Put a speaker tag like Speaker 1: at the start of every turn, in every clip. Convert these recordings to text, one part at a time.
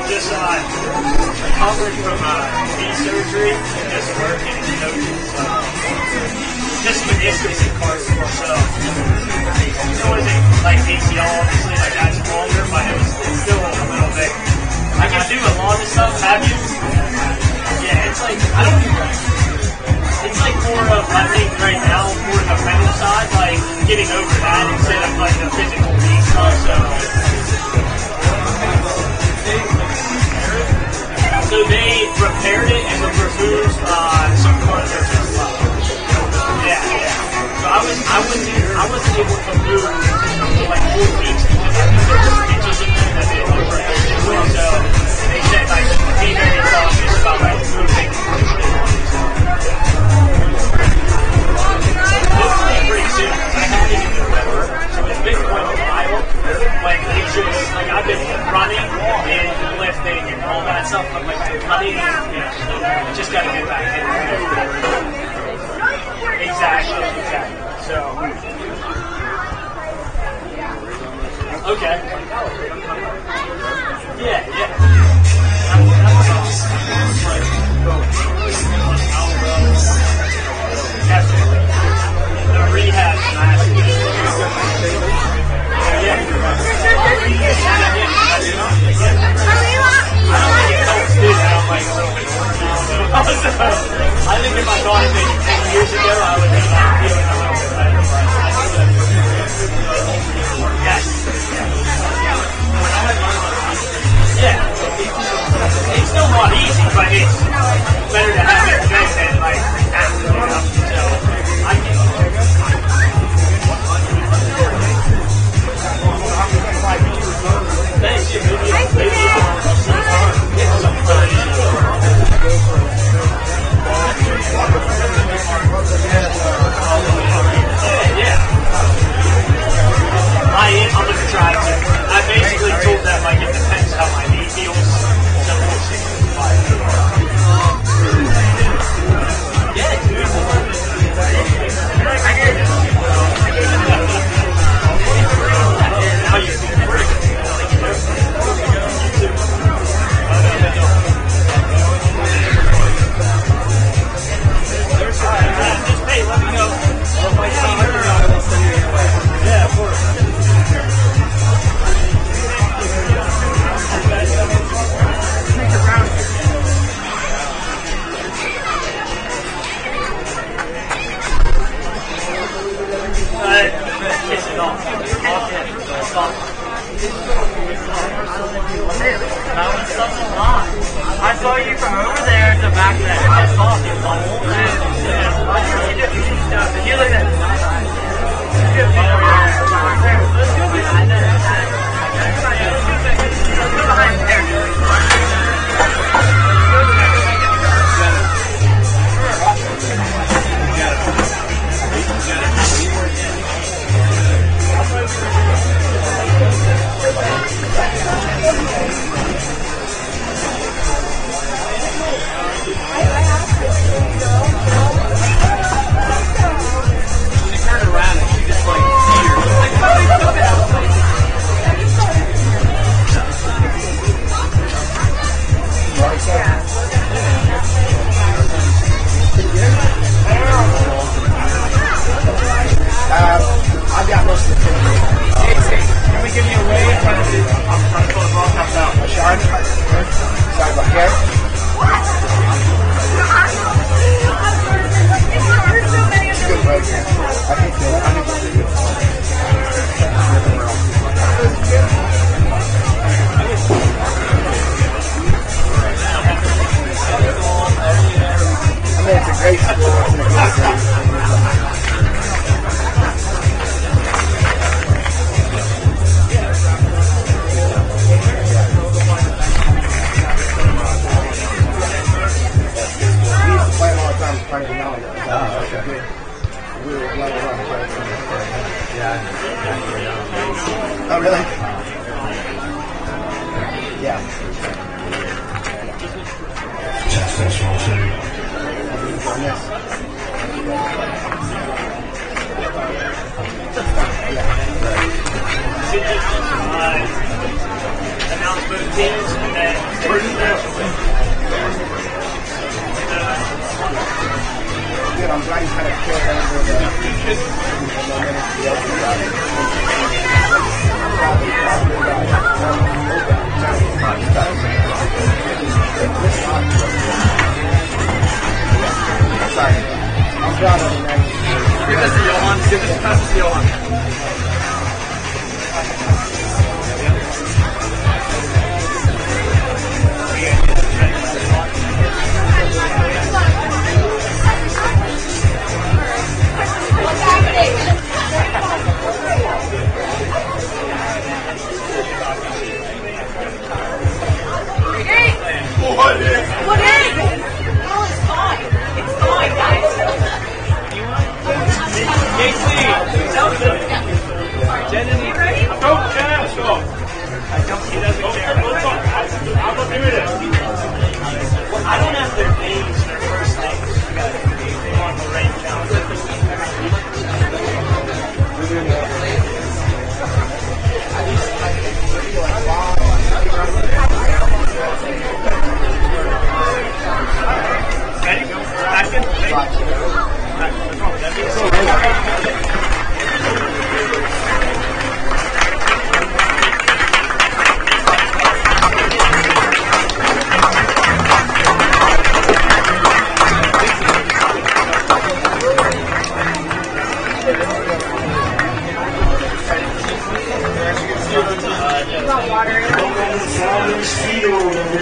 Speaker 1: Just recovered from knee surgery and just working and coaching. So just meniscus and carpal. So it wasn't like ACL, obviously, like that's longer, but it's still a little bit. I can do a lot of stuff. Have you? Yeah, it's like I don't. It's like more of I think right now more the mental side, like getting over that instead of like the physical knee stuff. So they repaired it and removed some cartilage as well. Yeah. So I wasn't able to move for like 4 weeks because I think there were stitches in there that they overacted as well. So they said like be very cautious about like moving. Hopefully pretty soon because I haven't even been better. So it's been quite a while. Like it's just like I've been running and lifting and all that stuff. But like running, just gotta get back in. Exactly. So okay. Yeah. Definitely. The rehab last week. Yeah. I don't think it helps do that. I'm like a little bit more now. I think if I thought it maybe 10 years ago, I would be feeling a little bit better. Yes. Yeah. It's still not easy, but it's better to have it then than like after, So I can. Thank you. I'm going to try to. I basically told them like it depends how my knee feels. So we'll see. Yeah, dude. How you just hey, let me know. Yeah, of course. Kiss it off.
Speaker 2: I saw you from over there to back there. I saw you the whole time. You look at
Speaker 3: I've got most of the things.
Speaker 2: can we give you a wave? I'm trying to pull the ball cups out.
Speaker 3: Sorry about that. It's a good wave. I think it's good. I mean, it's a great sport. Oh, really? Yeah.
Speaker 1: Announce both teams and then
Speaker 2: Give this to Johan. Give this pass to Johan.
Speaker 1: I don't have their names, their first names. I got it on Lorain County. Ready? Back in.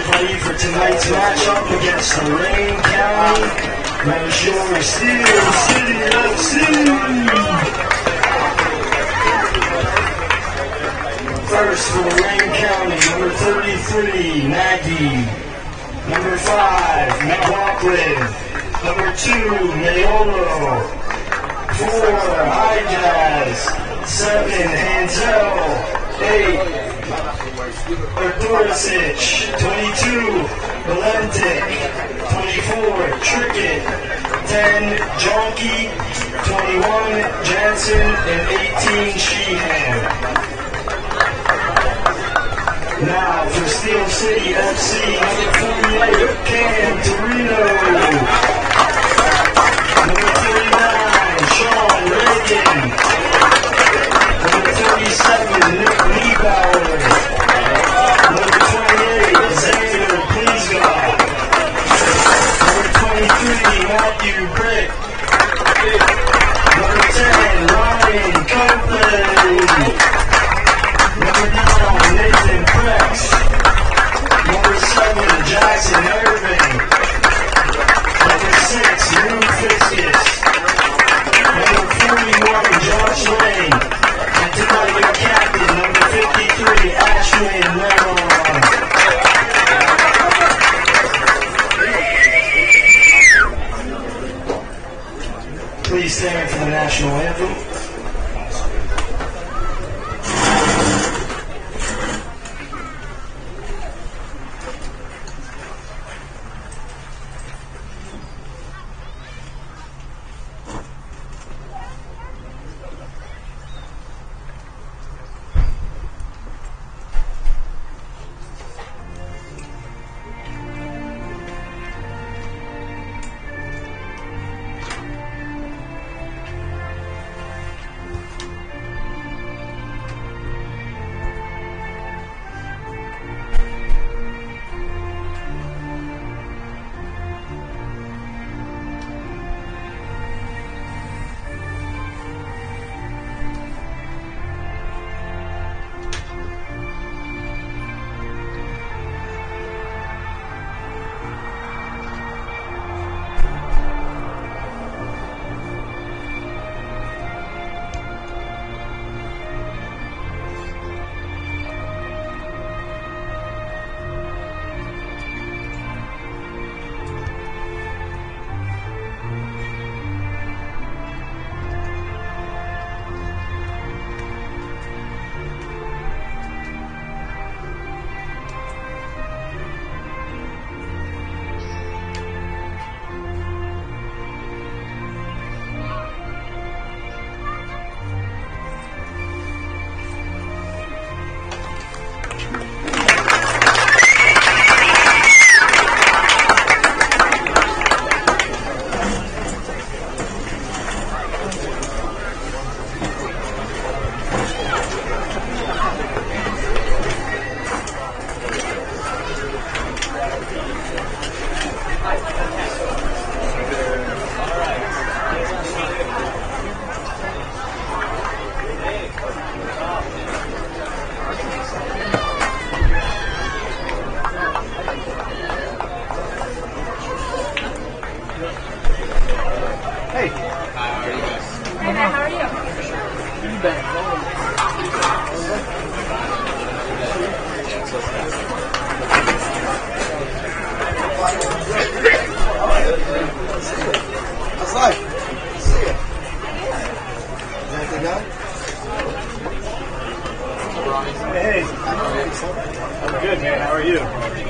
Speaker 4: Ready for tonight's matchup against Lorain County. Manchester Steel City FC. First for Lorain County, number 33, Nagy. Number 5, McLaughlin. Number 2, Mayolo. 4, High Jazz. 7, Hansel. 8, Dorisic, 22, Valentic, 24, Trickett, 10, Jonky, 21, Jansen, and 18, Sheehan. Now for Steel City FC, number 48, Cam Torino. Number 39, Sean Reagan. Number 37, Nick Niebauer. Number 28, Xavier Pleasgott. Number 23, Matthew Brick. Number 10, Ryan Copley. Number 9, Nathan Prex. Number 7, Jackson Irving. Number 6, Lou Fiscus. Number 41, Josh Lane. And tonight your captain, number 53, Ashwin Lemon. Please stand for the national anthem.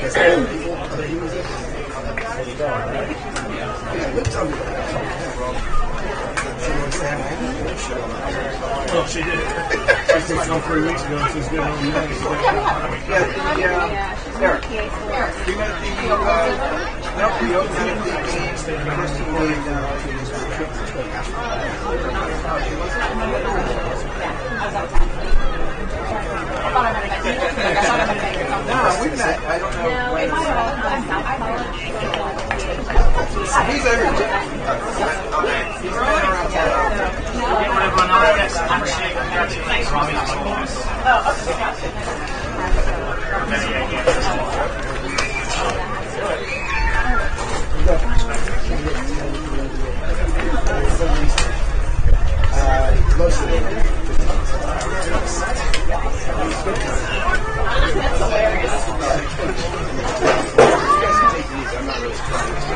Speaker 2: Well, she did. She started on 3 weeks ago. She's good on that.
Speaker 3: I don't know when. He's over there. He's been around most of it. That's hilarious. You guys can take these. I'm not really trying to.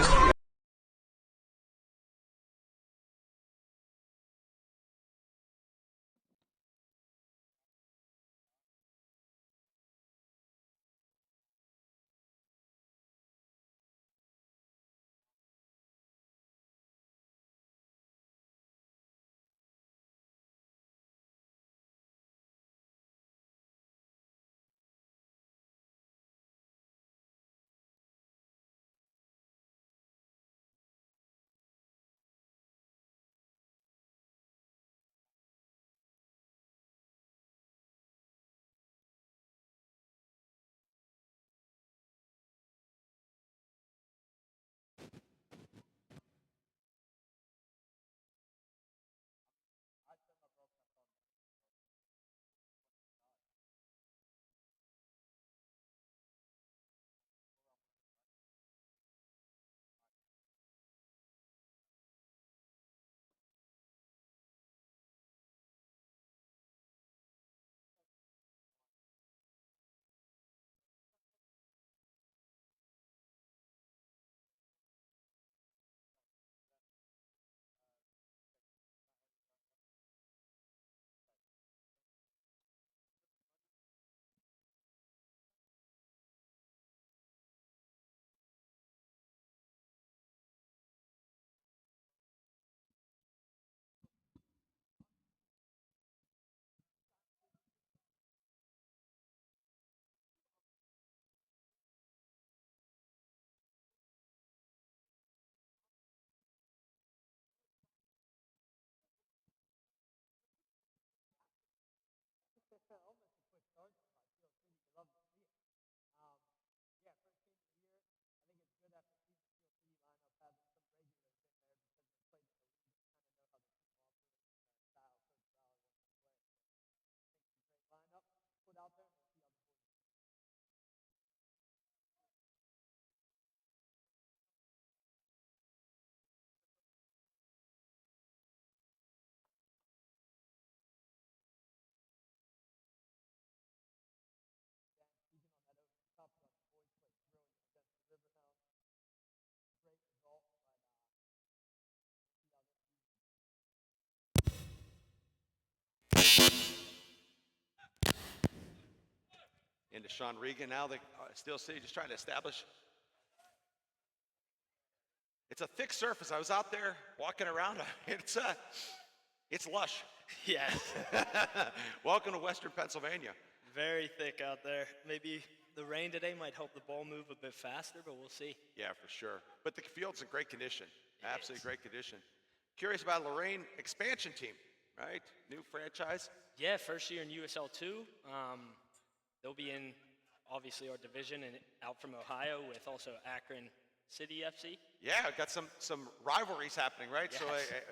Speaker 5: Into Sean Regan now. The Steel City just trying to establish. It's a thick surface. I was out there walking around. It's lush.
Speaker 6: Yes.
Speaker 5: Welcome to Western Pennsylvania.
Speaker 6: Very thick out there. Maybe the rain today might help the ball move a bit faster, but we'll see.
Speaker 5: Yeah, for sure. But the field's in great condition. Absolutely great condition. Curious about Lorain expansion team, right? New franchise.
Speaker 6: Yeah, first year in USL 2. They'll be in, obviously, our division and out from Ohio with also Akron City FC.
Speaker 5: Yeah, got some rivalries happening, right?
Speaker 6: Yes.
Speaker 5: So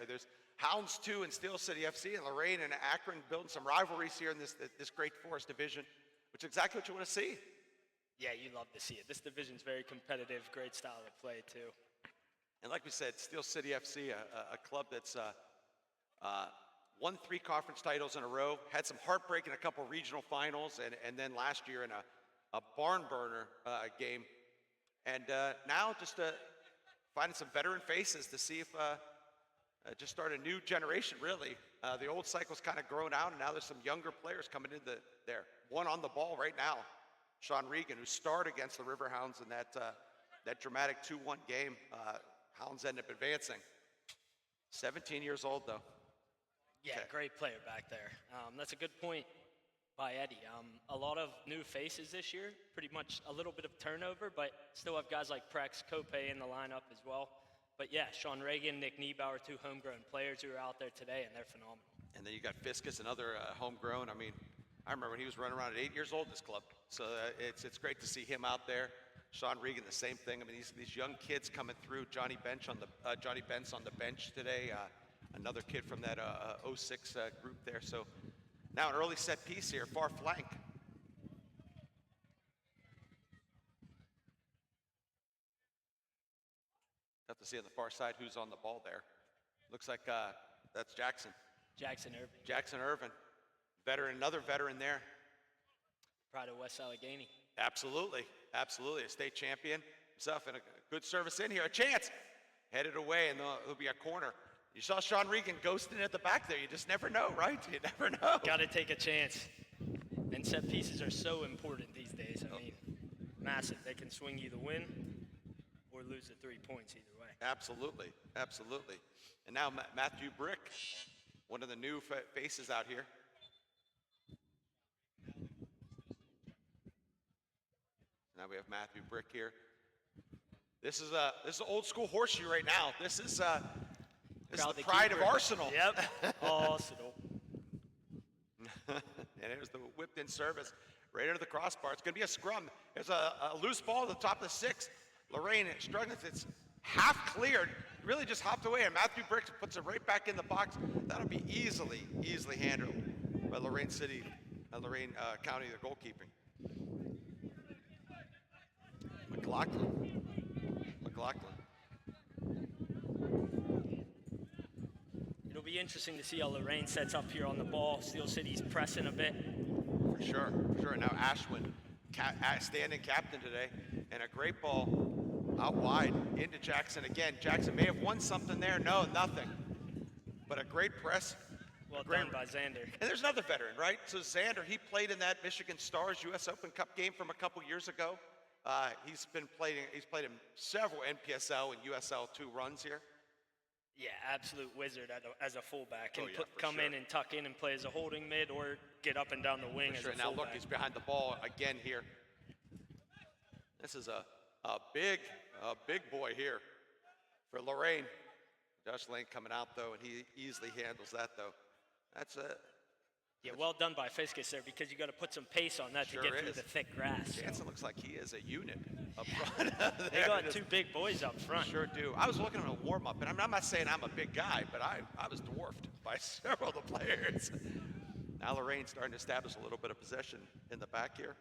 Speaker 5: there's Hounds 2 and Steel City FC, and Lorain and Akron building some rivalries here in this great Forest division, which is exactly what you want to see.
Speaker 6: Yeah, you love to see it. This division's very competitive, great style of play, too.
Speaker 5: And like we said, Steel City FC, a club that's won 3 conference titles in a row, had some heartbreak in a couple regional finals, and then last year in a barn burner game. And now just finding some veteran faces to see if just start a new generation, really. The old cycle's kind of grown out, and now there's some younger players coming into there. One on the ball right now. Sean Regan, who starred against the River Hounds in that dramatic 2-1 game. Hounds ended up advancing. 17 years old, though.
Speaker 6: Yeah,
Speaker 5: Okay.
Speaker 6: great player back there. That's a good point by Eddie. A lot of new faces this year, pretty much a little bit of turnover, but still have guys like Prex, Cope in the lineup as well. But yeah, Sean Reagan, Nick Niebauer, 2 homegrown players who are out there today, and they're phenomenal.
Speaker 5: And then you got Fiskus, another homegrown. I mean, I remember when he was running around at 8 years old in this club. So it's great to see him out there. Sean Regan, the same thing. I mean, these young kids coming through. Johnny Bentz on the bench today. Another kid from that 06 group there. So now an early set piece here, far flank. Have to see on the far side who's on the ball there. Looks like that's Jackson.
Speaker 6: Jackson Irving.
Speaker 5: Jackson Irvin, veteran, another veteran there.
Speaker 6: Pride of West Allegheny.
Speaker 5: Absolutely, absolutely. A state champion himself, and a good service in here. A chance. Headed away, and there'll be a corner. You saw Sean Regan ghosting at the back there. You just never know, right? You never know.
Speaker 6: Got to take a chance. And set pieces are so important these days. I mean, massive. They can swing you the win or lose the 3 points either way.
Speaker 5: Absolutely, absolutely. And now Matthew Brick, one of the new faces out here. Now we have Matthew Brick here. This is an old school horseshoe right now. This is the pride of Arsenal.
Speaker 6: Yep, Arsenal.
Speaker 5: And here's the whipped in service right under the crossbar. It's going to be a scrum. There's a loose ball at the top of the 6. Lorain struggling. It's half cleared. Really just hopped away, and Matthew Brick puts it right back in the box. That'll be easily handled by Lorain City, Lorain County, the goalkeeping. McLaughlin.
Speaker 6: It'll be interesting to see how Lorain sets up here on the ball. Steel City's pressing a bit.
Speaker 5: For sure. Now Ashwin, standing captain today, and a great ball out wide into Jackson again. Jackson may have won something there. No, nothing. But a great press.
Speaker 6: Well done by Xander.
Speaker 5: And there's another veteran, right? So Xander, he played in that Michigan Stars U.S. Open Cup game from a couple years ago. He's played in several NPSL and USL 2 runs here.
Speaker 6: Yeah, absolute wizard as a fullback. Can come
Speaker 5: sure.
Speaker 6: in and tuck in and play as a holding mid or get up and down the wing as a fullback.
Speaker 5: Now look, he's behind the ball again here. This is a big boy here for Lorain. Josh Lane coming out though, and he easily handles that though. That's it.
Speaker 6: Yeah, well done by Fiskus there, because you got to put some pace on that to get through the thick grass.
Speaker 5: Jansen looks like he is a unit up front.
Speaker 6: They got 2 big boys up front.
Speaker 5: Sure do. I was looking at a warm-up, and I'm not saying I'm a big guy, but I was dwarfed by several of the players. Now Lorain's starting to establish a little bit of possession in the back here.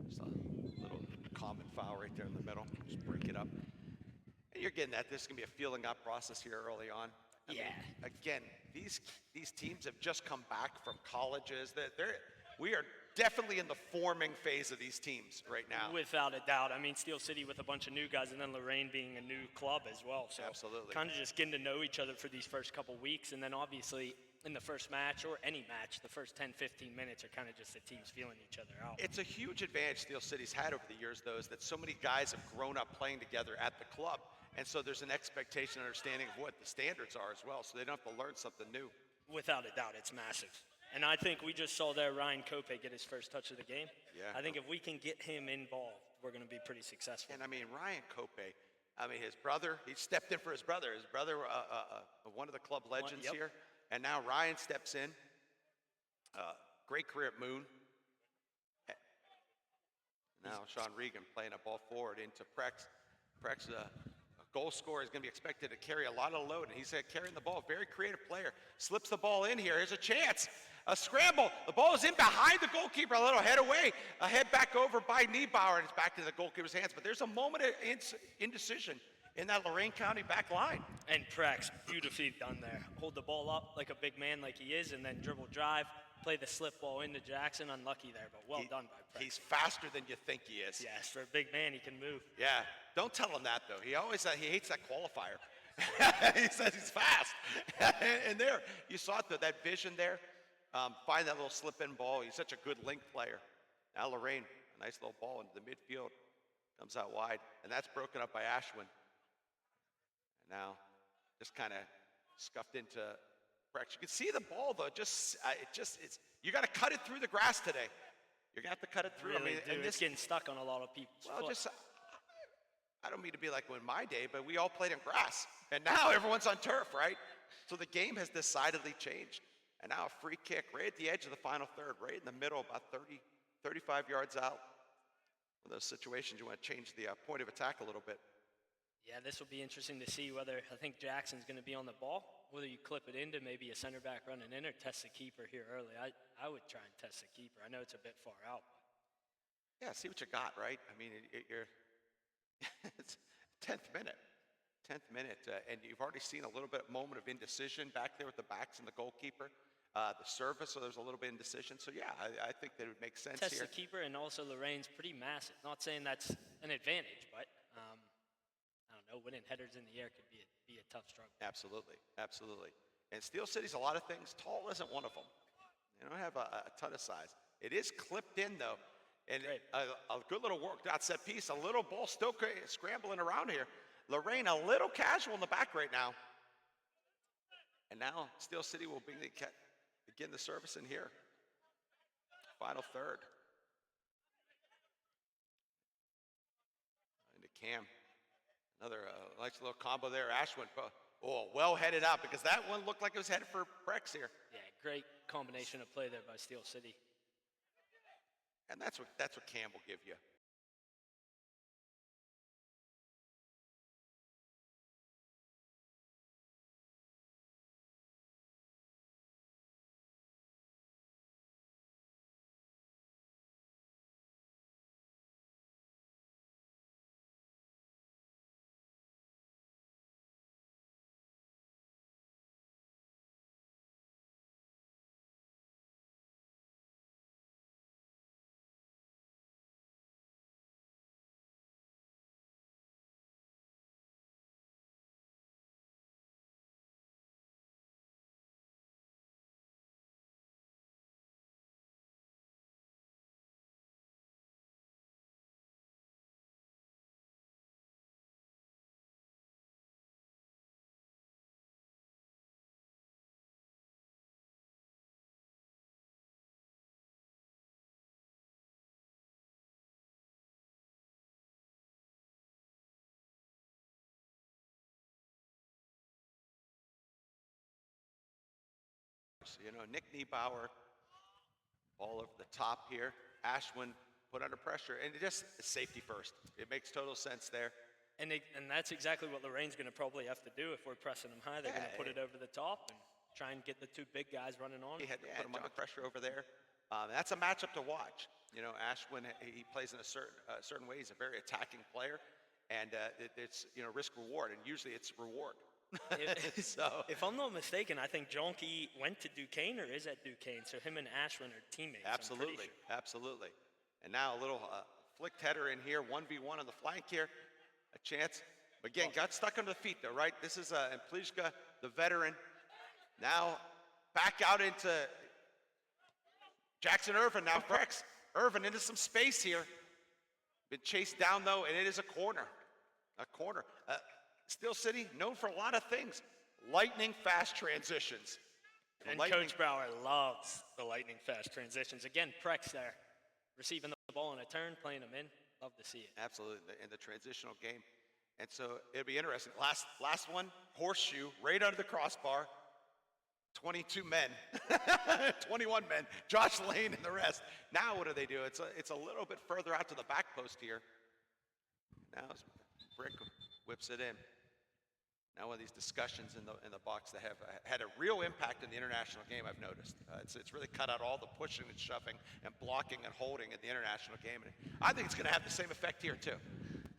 Speaker 5: Just a little common foul right there in the middle. Just break it up. And you're getting that. This is going to be a feeling out process here early on. I mean, again, these teams have just come back from colleges. We are definitely in the forming phase of these teams right now.
Speaker 6: Without a doubt. I mean, Steel City with a bunch of new guys, and then Lorain being a new club as well. So
Speaker 5: absolutely.
Speaker 6: Kind of just getting to know each other for these first couple weeks, and then obviously in the first match or any match, the first 10, 15 minutes are kind of just the teams feeling each other out.
Speaker 5: It's a huge advantage Steel City's had over the years, though, is that so many guys have grown up playing together at the club. And so there's an expectation and understanding of what the standards are as well, so they don't have to learn something new.
Speaker 6: Without a doubt, it's massive. And I think we just saw there Ryan Cope get his first touch of the game.
Speaker 5: Yeah.
Speaker 6: I think if we can get him involved, we're going to be pretty successful.
Speaker 5: And I mean, Ryan Cope, his brother, he stepped in for his brother. His brother, one of the club legends here. And now Ryan steps in. Great career at Moon. Now Sean Regan playing a ball forward into Prex. Prex, goal scorer, is going to be expected to carry a lot of load, and he's carrying the ball. Very creative player. Slips the ball in here. Here's a chance. A scramble. The ball is in behind the goalkeeper. A little head away. A head back over by Niebauer, and it's back to the goalkeeper's hands. But there's a moment of indecision in that Lorain County back line.
Speaker 6: And Prex, beautifully done there. Hold the ball up like a big man like he is, and then dribble drive. Play the slip ball into Jackson. Unlucky there, but well done by Prex.
Speaker 5: He's faster than you think he is.
Speaker 6: Yes, for a big man, he can move.
Speaker 5: Yeah. Don't tell him that, though. He hates that qualifier. He says he's fast. And there, you saw it, that vision there. Find that little slip-in ball. He's such a good link player. Now Lorain, a nice little ball into the midfield. Comes out wide, and that's broken up by Ashwin. And now, just kind of scuffed into Brex. You can see the ball though. You got to cut it through the grass today. You're gonna have to cut it through.
Speaker 6: Really do. It's getting stuck on a lot of people's foot.
Speaker 5: I don't mean to be like in my day, but we all played in grass, and now everyone's on turf, right? So the game has decidedly changed. And now a free kick right at the edge of the final third, right in the middle, about 30, 35 yards out. One of those situations you want to change the point of attack a little bit.
Speaker 6: Yeah, this will be interesting to see whether, I think Jackson's going to be on the ball, whether you clip it into maybe a center back running in or test the keeper here early. I would try and test the keeper. I know it's a bit far out. But.
Speaker 5: Yeah, see what you got, right? I mean, you're it's 10th minute, and you've already seen a little bit moment of indecision back there with the backs and the goalkeeper. The service, so there's a little bit of indecision. So yeah, I think that it would make sense
Speaker 6: Test
Speaker 5: here.
Speaker 6: the keeper, and also Lorain's pretty massive. Not saying that's an advantage, but I don't know, winning headers in the air could be a tough struggle.
Speaker 5: Absolutely. And Steel City's a lot of things. Tall isn't one of them. They don't have a ton of size. It is clipped in though, and a good little worked out set piece. A little ball still scrambling around here. Lorain a little casual in the back right now. And now Steel City will begin the service in here. Final third. Into Cam. Another nice little combo there. Ashwin, well headed out because that one looked like it was headed for Brex here.
Speaker 6: Yeah, great combination of play there by Steel City.
Speaker 5: And that's what Cam will give you. You know, Nick Niebauer, all over the top here. Ashwin put under pressure, and it just safety first. It makes total sense there.
Speaker 6: And that's exactly what Lorain's going to probably have to do if we're pressing them high. They're going to put it over the top and try and get the two big guys running on.
Speaker 5: He had to put them under pressure over there. That's a matchup to watch. You know, Ashwin, he plays in a certain way. He's a very attacking player, and it's risk reward, and usually it's reward.
Speaker 6: If I'm not mistaken, I think Jonky went to Duquesne or is at Duquesne, so him and Ashwin are teammates.
Speaker 5: Absolutely, absolutely. And now a little flicked header in here, 1v1 on the flank here, a chance. Again, got stuck under the feet though, right? This is Plishka, the veteran. Now back out into Jackson Irvin. Now Brex Irvin into some space here. Been chased down though, and it is a corner. Steel City, known for a lot of things. Lightning fast transitions.
Speaker 6: And Coach Bauer loves the lightning fast transitions. Again, Prex there, receiving the ball on a turn, playing them in. Love to see it.
Speaker 5: Absolutely, in the transitional game. And so it'll be interesting. Last one, horseshoe, right under the crossbar. 22 men, 21 men, Josh Lane and the rest. Now what do they do? It's a little bit further out to the back post here. Now Brick whips it in. Now one of these discussions in the box that have had a real impact in the international game, I've noticed. It's really cut out all the pushing and shoving and blocking and holding in the international game. And I think it's going to have the same effect here too.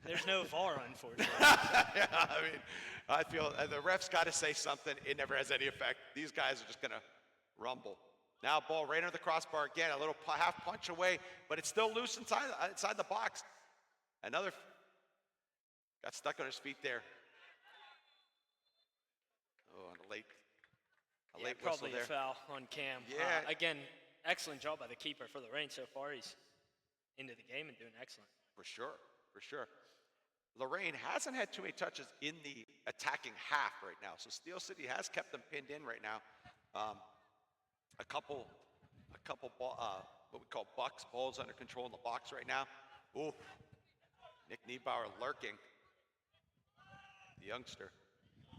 Speaker 6: There's no VAR, unfortunately.
Speaker 5: Yeah, I mean, I feel the ref's got to say something. It never has any effect. These guys are just going to rumble. Now ball right under the crossbar again, a little half punch away, but it's still loose inside the box. Another got stuck on his feet there. A
Speaker 6: Yeah,
Speaker 5: late whistle
Speaker 6: probably
Speaker 5: there.
Speaker 6: a foul on Cam.
Speaker 5: Yeah.
Speaker 6: Again, excellent job by the keeper for Lorain so far. He's into the game and doing excellent.
Speaker 5: For sure, for sure. Lorain hasn't had too many touches in the attacking half right now, so Steel City has kept them pinned in right now. A couple what we call bucks, balls under control in the box right now. Ooh, Nick Niebauer lurking, the youngster.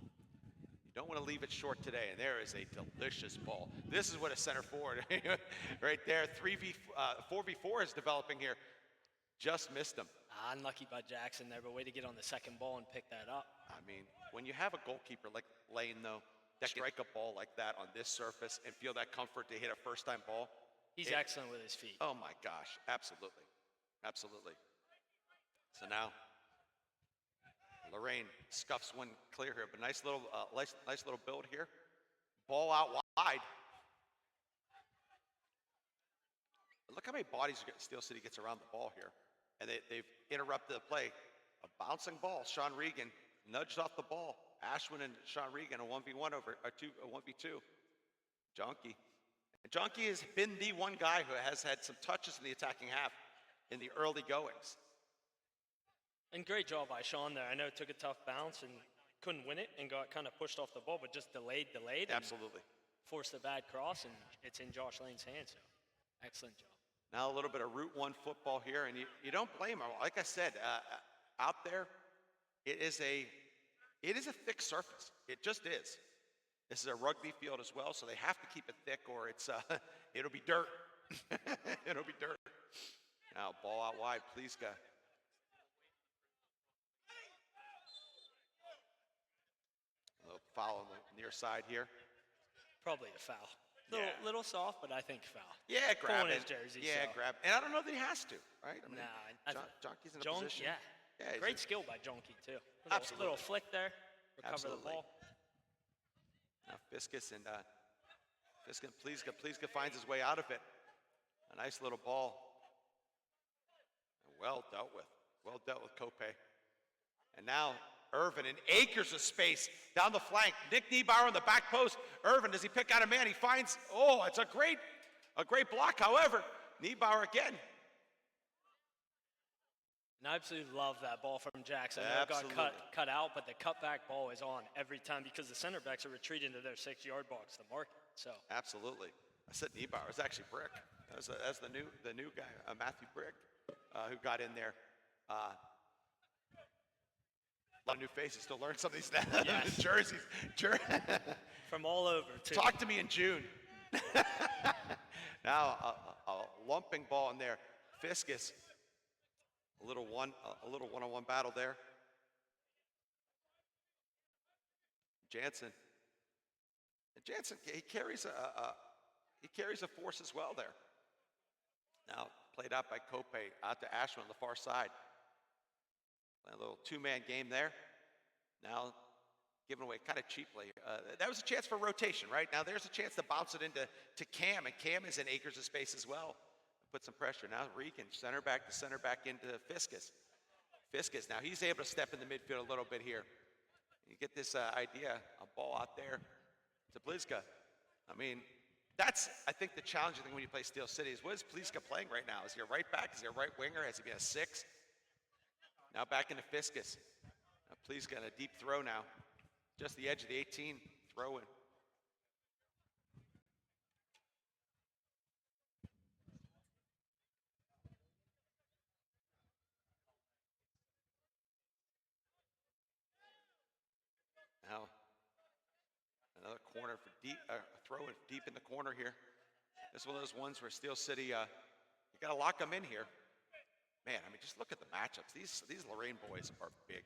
Speaker 5: You don't want to leave it short today, and there is a delicious ball. This is what a center forward, right there. 4v4 is developing here. Just missed him.
Speaker 6: Unlucky by Jackson there, but way to get on the second ball and pick that up.
Speaker 5: I mean, when you have a goalkeeper like Lane, though, that can strike a ball like that on this surface and feel that comfort to hit a first-time ball.
Speaker 6: He's excellent with his feet.
Speaker 5: Oh my gosh, absolutely, absolutely. So now, Lorain scuffs one clear here, but nice little build here. Ball out wide. Look how many bodies Steel City gets around the ball here. And they've interrupted the play. A bouncing ball. Sean Regan nudged off the ball. Ashwin and Sean Regan, a 1v1 over a 1v2. Jonky. And Jonky has been the one guy who has had some touches in the attacking half in the early goings.
Speaker 6: And great job by Sean there. I know it took a tough bounce and couldn't win it and got kind of pushed off the ball, but just delayed.
Speaker 5: Absolutely.
Speaker 6: Forced a bad cross, and it's in Josh Lane's hands. So excellent job.
Speaker 5: Now a little bit of Route 1 football here, and you don't blame him. Like I said, out there, it is a thick surface. It just is. This is a rugby field as well, so they have to keep it thick, or it'll be dirt. It'll be dirt. Now ball out wide, Pliska. A little foul on the near side here.
Speaker 6: Probably a foul. Little soft, but I think foul.
Speaker 5: Yeah, grab
Speaker 6: Pulling
Speaker 5: it.
Speaker 6: his jersey.
Speaker 5: Yeah,
Speaker 6: so.
Speaker 5: grab. And I don't know that he has to, right? I mean,
Speaker 6: Nah,
Speaker 5: Jonky's in a position.
Speaker 6: Yeah, great skill by Jonky too.
Speaker 5: Absolutely.
Speaker 6: Little flick there, recover
Speaker 5: Absolutely.
Speaker 6: the ball.
Speaker 5: Now Fiskus and Pliska finds his way out of it. A nice little ball. Well dealt with. Well dealt with Cope. And now Irvin in acres of space down the flank. Nick Niebauer on the back post. Irvin, does he pick out a man? He finds, it's a great block. However, Niebauer again.
Speaker 6: And I absolutely love that ball from Jackson. I know it got cut out, but the cutback ball is on every time because the center backs are retreating to their 6-yard box to mark it. So
Speaker 5: Absolutely. I said Niebauer. It was actually Brick. That's the new guy, Matthew Brick, who got in there. A lot of new faces. Still learn some of these
Speaker 6: Yes.
Speaker 5: jerseys.
Speaker 6: from all over too.
Speaker 5: Talk to me in June. Now a lumping ball in there. Fiskus. A little one-on-one battle there. Jansen. And Jansen, he carries a force as well there. Now played out by Cope, out to Ashwin on the far side. A little two-man game there. Now given away kind of cheaply. That was a chance for rotation, right? Now there's a chance to bounce it into Cam, and Cam is in acres of space as well. Put some pressure. Now Regan, center back into Fiskus. Fiskus, now he's able to step in the midfield a little bit here. You get this idea, a ball out there to Pliska. I mean, that's, I think, the challenging thing when you play Steel City is what is Pliska playing right now? Is he a right back? Is he a right winger? Has he been a 6? Now back into Fiskus. Now Pliska on a deep throw now. Just the edge of the 18, throw in. Now, another corner for deep, throw it deep in the corner here. This is one of those ones where Steel City, you got to lock them in here. Man, I mean, just look at the matchups. These Lorain boys are big.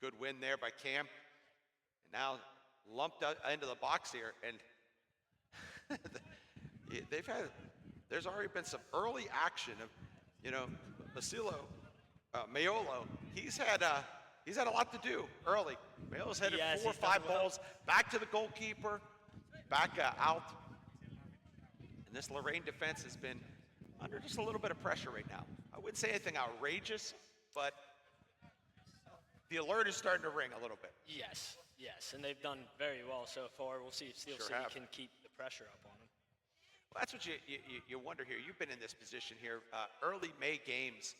Speaker 5: Good win there by Cam. And now lumped into the box here. And there's already been some early action of, Mayolo. He's had a lot to do early. Mayolo's headed 4 or 5 balls back to the goalkeeper, back out. And this Lorain defense has been under just a little bit of pressure right now. I wouldn't say anything outrageous, but the alert is starting to ring a little bit.
Speaker 6: Yes. Yes, and they've done very well so far. We'll see if Steel
Speaker 5: Sure
Speaker 6: City
Speaker 5: have.
Speaker 6: can keep the pressure up on them.
Speaker 5: Well, that's what you wonder here. You've been in this position here, early May games,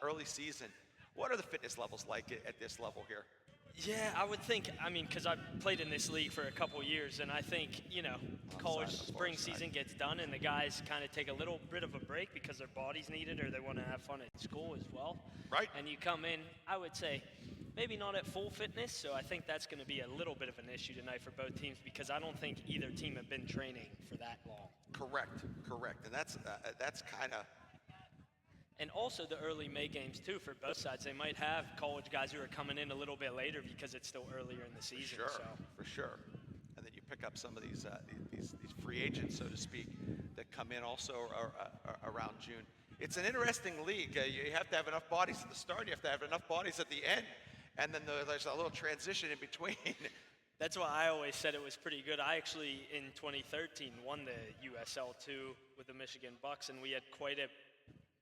Speaker 5: early season. What are the fitness levels like at this level here?
Speaker 6: Yeah, I would think, because I've played in this league for a couple years, and I think, college
Speaker 5: on the far
Speaker 6: spring
Speaker 5: side.
Speaker 6: season gets done, and the guys kind of take a little bit of a break because their bodies need it or they want to have fun at school as well.
Speaker 5: Right.
Speaker 6: And you come in, I would say, maybe not at full fitness, so I think that's going to be a little bit of an issue tonight for both teams because I don't think either team have been training for that long.
Speaker 5: Correct. And that's kind of.
Speaker 6: And also the early May games too for both sides. They might have college guys who are coming in a little bit later because it's still earlier in the season.
Speaker 5: For sure. And then you pick up some of these free agents, so to speak, that come in also around June. It's an interesting league. You have to have enough bodies at the start. You have to have enough bodies at the end, and then there's a little transition in between.
Speaker 6: That's why I always said it was pretty good. I actually in 2013 won the USL 2 with the Michigan Bucks, and we had quite a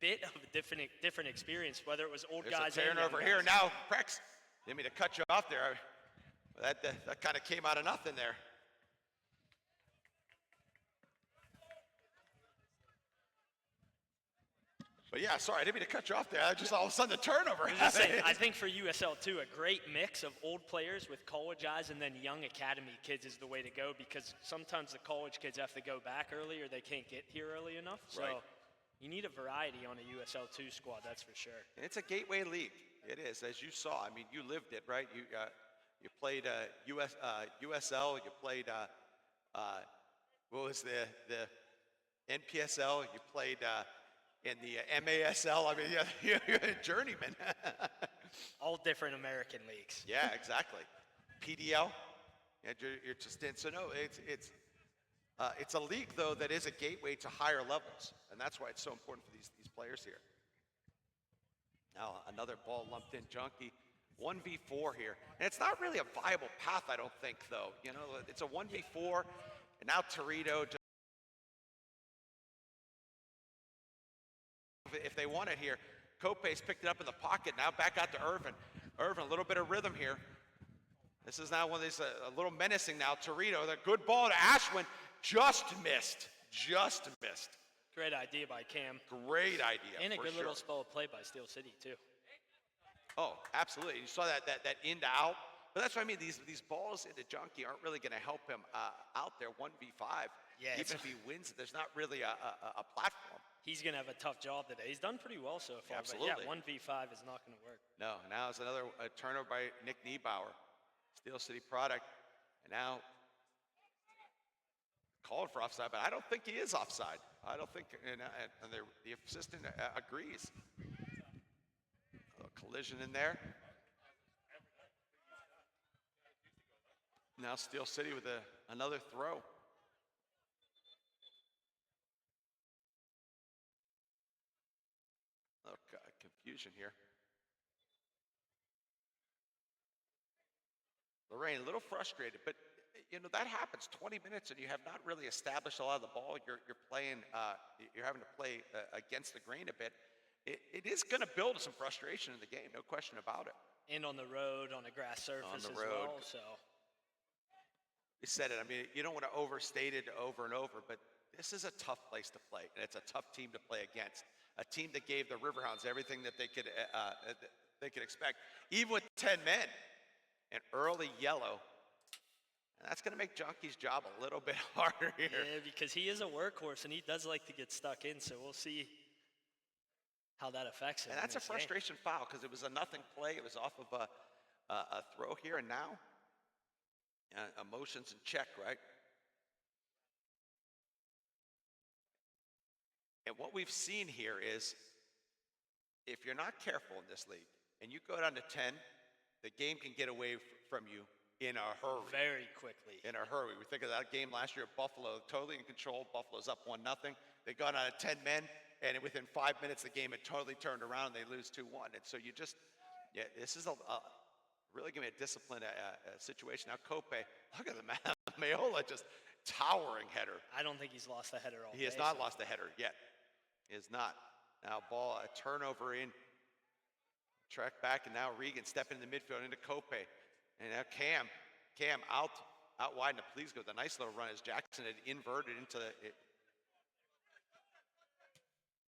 Speaker 6: bit of a different experience, whether it was old
Speaker 5: There's
Speaker 6: guys
Speaker 5: a
Speaker 6: and young
Speaker 5: turnover
Speaker 6: guys.
Speaker 5: here now. Prex, didn't mean to cut you off there. That kind of came out of nothing there. But yeah, sorry, I didn't mean to cut you off there. I just all of a sudden the turnover.
Speaker 6: I was just saying, I think for USL too, a great mix of old players with college guys and then young academy kids is the way to go because sometimes the college kids have to go back early or they can't get here early enough. So
Speaker 5: Right.
Speaker 6: you need a variety on a USL 2 squad, that's for sure.
Speaker 5: And it's a gateway league. It is, as you saw. I mean, you lived it, right? You played USL. You played what was the NPSL? You played in the MASL. I mean, you're a journeyman.
Speaker 6: All different American leagues.
Speaker 5: Yeah, exactly. PDL. Yeah, you're just in. So no, it's a league though that is a gateway to higher levels, and that's why it's so important for these players here. Now another ball lumped in, Junkie. 1v4 here, and it's not really a viable path, I don't think, though. It's a 1v4, and now Torito. If they want it here, Cope's picked it up in the pocket. Now back out to Irvin. Irvin, a little bit of rhythm here. This is now one of these a little menacing now. Torito, the good ball to Ashwin, just missed.
Speaker 6: Great idea by Cam.
Speaker 5: Great idea.
Speaker 6: And a
Speaker 5: for
Speaker 6: good
Speaker 5: sure.
Speaker 6: little spell of play by Steel City, too.
Speaker 5: Oh, absolutely. You saw that in to out. But that's what I mean. These balls into Junkie aren't really going to help him out there 1v5.
Speaker 6: Yeah,
Speaker 5: Even if he wins, there's not really a platform.
Speaker 6: He's going to have a tough job today. He's done pretty well so far.
Speaker 5: Absolutely.
Speaker 6: But yeah, 1v5 is not going to work.
Speaker 5: No, now it's another turnover by Nick Niebauer, Steel City product. And now called for offside, but I don't think he is offside. I don't think, and the assistant agrees. A collision in there. Now Steel City with another throw. Look, confusion here. Lorain, a little frustrated, but that happens. 20 minutes and you have not really established a lot of the ball. You're playing. You're having to play against the grain a bit. It is going to build some frustration in the game, no question about it.
Speaker 6: And on the road, on a grass surface
Speaker 5: On the
Speaker 6: as
Speaker 5: road.
Speaker 6: well. So
Speaker 5: You said it. I mean, you don't want to overstate it over and over, but this is a tough place to play, and it's a tough team to play against. A team that gave the Riverhounds everything that they could expect, even with 10 men. An early yellow, and that's going to make Junkie's job a little bit harder here.
Speaker 6: yeah, because he is a workhorse and he does like to get stuck in. So we'll see how that affects him.
Speaker 5: And
Speaker 6: in
Speaker 5: that's a
Speaker 6: this game.
Speaker 5: frustration foul because it was a nothing play. It was off of a throw here, and now emotions in check, right? And what we've seen here is if you're not careful in this league and you go down to 10, the game can get away from you in a hurry.
Speaker 6: Very quickly.
Speaker 5: In a hurry. We think of that game last year, Buffalo totally in control. Buffalo's up 1-0. They got on 10 men, and within 5 minutes, the game had totally turned around, and they lose 2-1. And so this is really going to be a disciplined situation. Now, Cope, look at the man. Mayola just towering header.
Speaker 6: I don't think he's lost the header all
Speaker 5: He has
Speaker 6: day,
Speaker 5: not
Speaker 6: so-
Speaker 5: lost a header yet. He has not. Now, ball, a turnover in. Track back, and now Regan stepping in the midfield into Cope. And now Cam out wide to Pleasco with a nice little run as Jackson had inverted into it.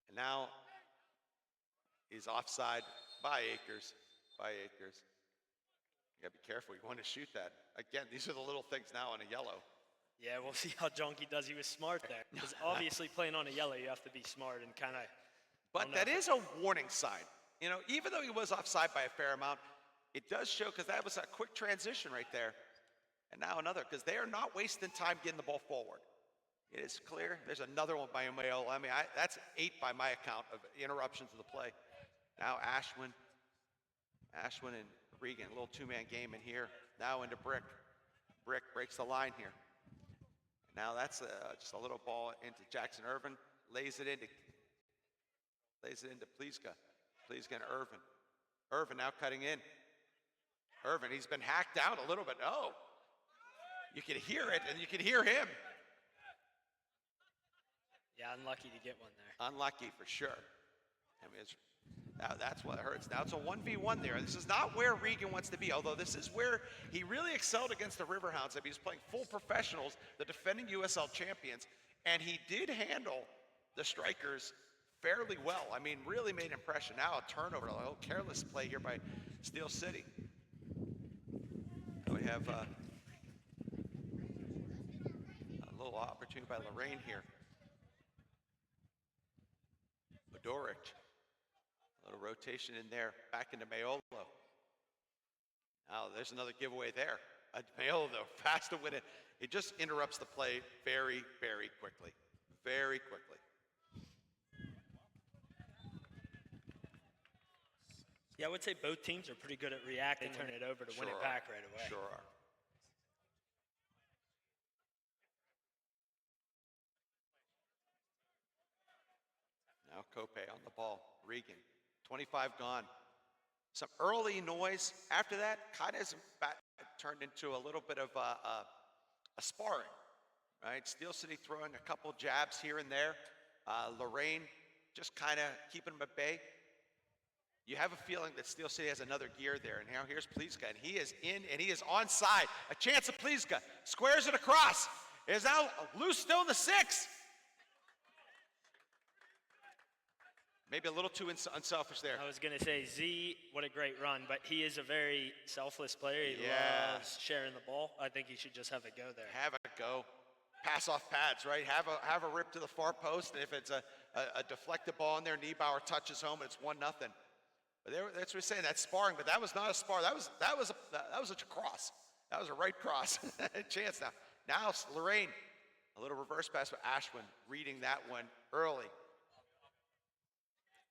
Speaker 5: And now he's offside by Akers. You gotta be careful. You want to shoot that. Again, these are the little things now on a yellow.
Speaker 6: Yeah, we'll see how Jonky does. He was smart there. Because obviously playing on a yellow, you have to be smart and kind of.
Speaker 5: But that is a warning sign. You know, even though he was offside by a fair amount, it does show, because that was a quick transition right there. And now another, because they are not wasting time getting the ball forward. It is clear. There's another one by Mayo. I mean, that's 8 by my account of interruptions of the play. Now Ashwin and Regan, a little two-man game in here. Now into Brick. Brick breaks the line here. Now that's just a little ball into Jackson Irvin. Lays it into Pleasco. Pleasco and Irvin. Irvin now cutting in. Irvin, he's been hacked out a little bit. Oh, you can hear it, and you can hear him.
Speaker 6: Yeah, unlucky to get one there.
Speaker 5: Unlucky for sure. I mean, that's what hurts. Now it's a 1v1 there. This is not where Regan wants to be, although this is where he really excelled against the Riverhounds. I mean, he's playing full professionals, the defending USL champions, and he did handle the strikers fairly well. I mean, really made an impression. Now a turnover, a little careless play here by Steel City. Now we have a little opportunity by Lorain here. Doric. A little rotation in there, back into Mayolo. Now there's another giveaway there. Mayolo, though, fast to win it. It just interrupts the play very, very quickly. Very quickly.
Speaker 6: Yeah, I would say both teams are pretty good at reacting, turn it over to win it back right away.
Speaker 5: Sure are. Now Cope on the ball. Regan, 25 gone. Some early noise. After that, kind of turned into a little bit of a sparring, right? Steel City throwing a couple jabs here and there. Lorain just kind of keeping them at bay. You have a feeling that Steel City has another gear there. And now here's Pleasco, and he is in, and he is onside. A chance of Pleasco. Squares it across. It is now loose still in the 6. Maybe a little too unselfish there.
Speaker 6: I was going to say, Z, what a great run, but he is a very selfless player. He loves sharing the ball. I think he should just have it go there.
Speaker 5: Have it go. Pass off pads, right? Have a rip to the far post, and if it's a deflected ball in there, Niebauer touches home, and it's 1-0. But that's what we're saying. That's sparring, but that was not a spar. That was a cross. That was a right cross. Chance now. Now Lorain, a little reverse pass with Ashwin, reading that one early.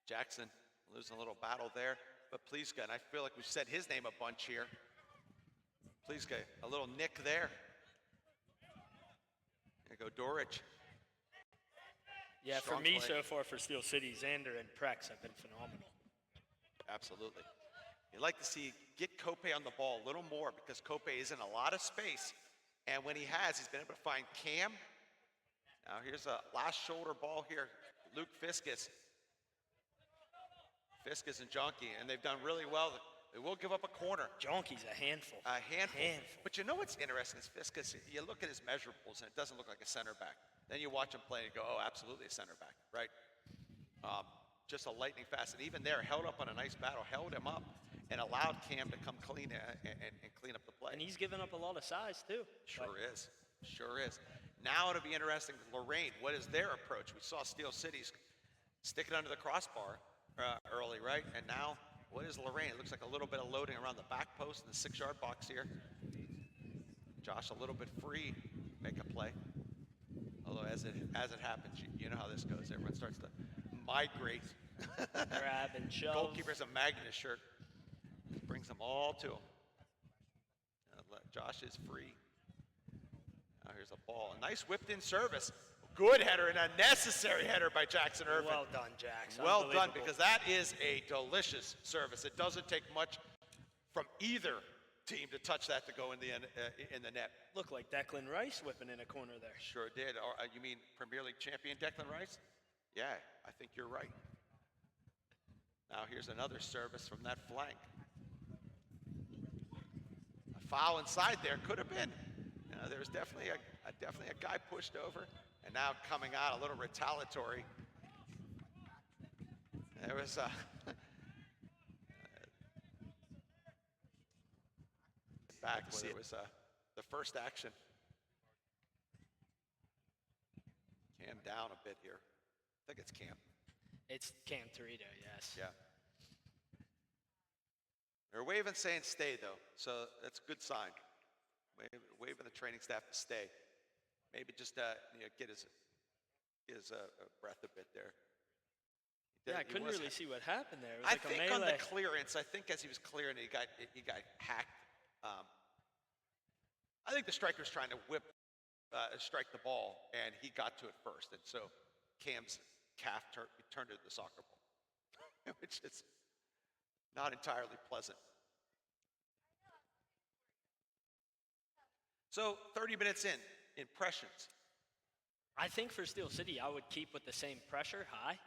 Speaker 5: Jackson losing a little battle there, but Pleasco, and I feel like we've said his name a bunch here. Pleasco, a little nick there. There go Doric.
Speaker 6: Yeah,
Speaker 5: Strong
Speaker 6: for me
Speaker 5: play.
Speaker 6: so far for Steel City, Xander and Prex have been phenomenal.
Speaker 5: Absolutely. You'd like to see get Cope on the ball a little more because Cope is in a lot of space, and when he has, he's been able to find Cam. Now here's a last shoulder ball here. Luke Fiskus and Jonky, and they've done really well. They will give up a corner.
Speaker 6: Jonky's a handful.
Speaker 5: A handful. But you know what's interesting is Fiskus, you look at his measurables, and it doesn't look like a center back. Then you watch him play and you go, oh, absolutely a center back, right? Just a lightning fast. And even there, held up on a nice battle, held him up, and allowed Cam to come clean and clean up the play.
Speaker 6: And he's given up a lot of size, too.
Speaker 5: Sure is. Now it'll be interesting with Lorain. What is their approach? We saw Steel City's stick it under the crossbar early, right? And now, what is Lorain? It looks like a little bit of loading around the back post in the 6-yard box here. Josh a little bit free, make a play. Although as it happens, you know how this goes. Everyone starts to migrate.
Speaker 6: Grab and shove.
Speaker 5: Goalkeeper's a Magnus shirt. Brings them all to him. Josh is free. Now here's a ball. A nice whipped in service. Good header and a necessary header by Jackson Irvin.
Speaker 6: Well done, Jackson.
Speaker 5: Well done, because that is a delicious service. It doesn't take much from either team to touch that to go in the net.
Speaker 6: Looked like Declan Rice whipping in a corner there.
Speaker 5: Sure did. Or, you mean Premier League champion Declan Rice? Yeah, I think you're right. Now here's another service from that flank. A foul inside there could have been. You know, there was definitely a guy pushed over, and now coming out a little retaliatory. There was back where it was the first action. Cam down a bit here. I think it's Cam.
Speaker 6: It's Cam Torito, yes.
Speaker 5: Yeah. They're waving saying stay though, so that's a good sign. Waving the training staff to stay. Maybe just get his breath a bit there.
Speaker 6: Yeah, I couldn't really see what happened there. It was
Speaker 5: I
Speaker 6: like
Speaker 5: think
Speaker 6: a melee.
Speaker 5: on the clearance, I think as he was clearing, he got hacked. I think the striker's trying to strike the ball, and he got to it first, and so Cam's calf turned into the soccer ball, which is not entirely pleasant. So 30 minutes in, impressions.
Speaker 6: I think for Steel City, I would keep with the same pressure high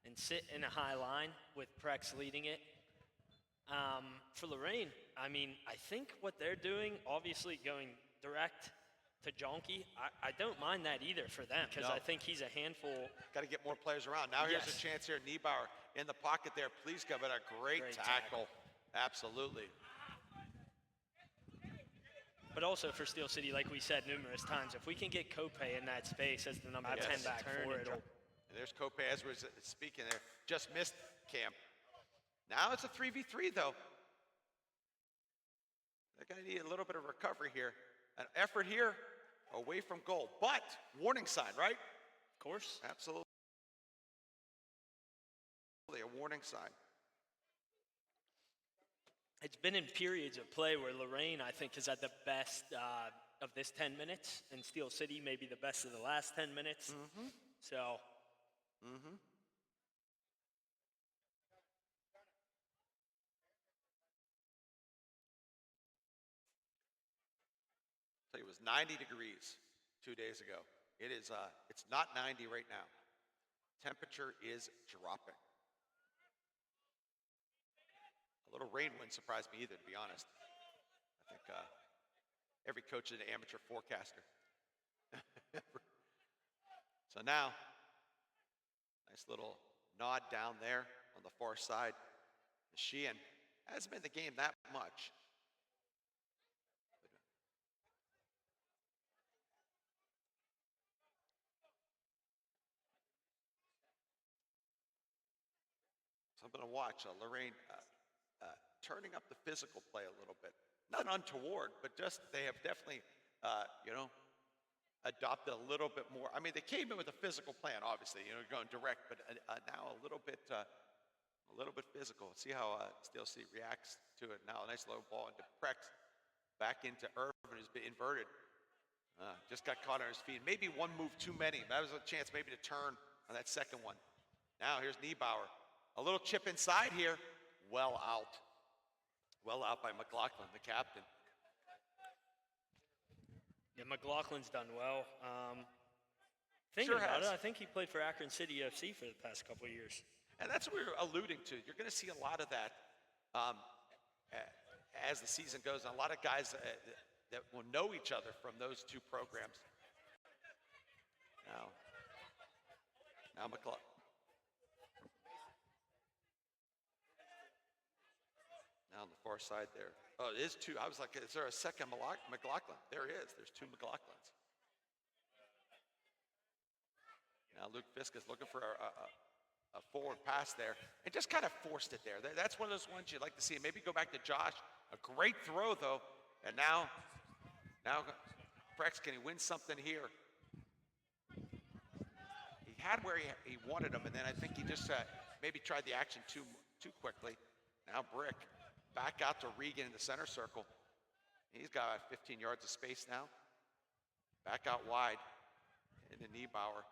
Speaker 6: and sit in a high line with Prex leading it. For Lorain, I mean, I think what they're doing, obviously going direct to Jonky, I don't mind that either for them because I think he's a handful.
Speaker 5: Got to get more players around. Now here's
Speaker 6: Yes.
Speaker 5: a chance here. Niebauer in the pocket there. Please give it a great tackle. Absolutely.
Speaker 6: But also for Steel City, like we said numerous times, if we can get Kope in that space as the number 10 back forward,
Speaker 5: And there's Kope as we're speaking there. Just missed Cam. Now it's a 3v3 though. They're going to need a little bit of recovery here. An effort here away from goal. But warning sign, right?
Speaker 6: Of course.
Speaker 5: Absolutely. A warning sign.
Speaker 6: It's been in periods of play where Lorain, I think, has had the best of this 10 minutes, and Steel City maybe the best of the last 10 minutes.
Speaker 5: Mm-hmm.
Speaker 6: So.
Speaker 5: Mm-hmm. Tell you, it was 90 degrees 2 days ago. It is. It's not 90 right now. Temperature is dropping. A little rain wouldn't surprise me either, to be honest. I think every coach is an amateur forecaster. So now, nice little nod down there on the far side. Sheehan hasn't been in the game that much. Something to watch. Lorain turning up the physical play a little bit. Not untoward, but just they have definitely, adopted a little bit more. I mean, they came in with a physical plan, obviously, going direct, but now a little bit physical. See how Steel City reacts to it. Now a nice low ball into Prex, back into Irvin, who's been inverted. Just got caught on his feet. Maybe one move too many. That was a chance maybe to turn on that second one. Now here's Niebauer. A little chip inside here. Well out. Well out by McLaughlin, the captain.
Speaker 6: Yeah, McLaughlin's done well. Thinking about it, I think he played for Akron City FC for the past couple of years.
Speaker 5: And that's what we were alluding to. You're going to see a lot of that as the season goes on. A lot of guys that will know each other from those two programs. Now McLaughlin. Now on the far side there. Oh, it is two. I was like, is there a second McLaughlin? There is. There's two McLaughlins. Now Luke Fisk is looking for a forward pass there and just kind of forced it there. That's one of those ones you'd like to see. Maybe go back to Josh. A great throw, though. And now Prex, can he win something here? He had where he wanted him, and then I think he just maybe tried the action too quickly. Now Brick. Back out to Regan in the center circle. He's got 15 yards of space now. Back out wide into Niebauer.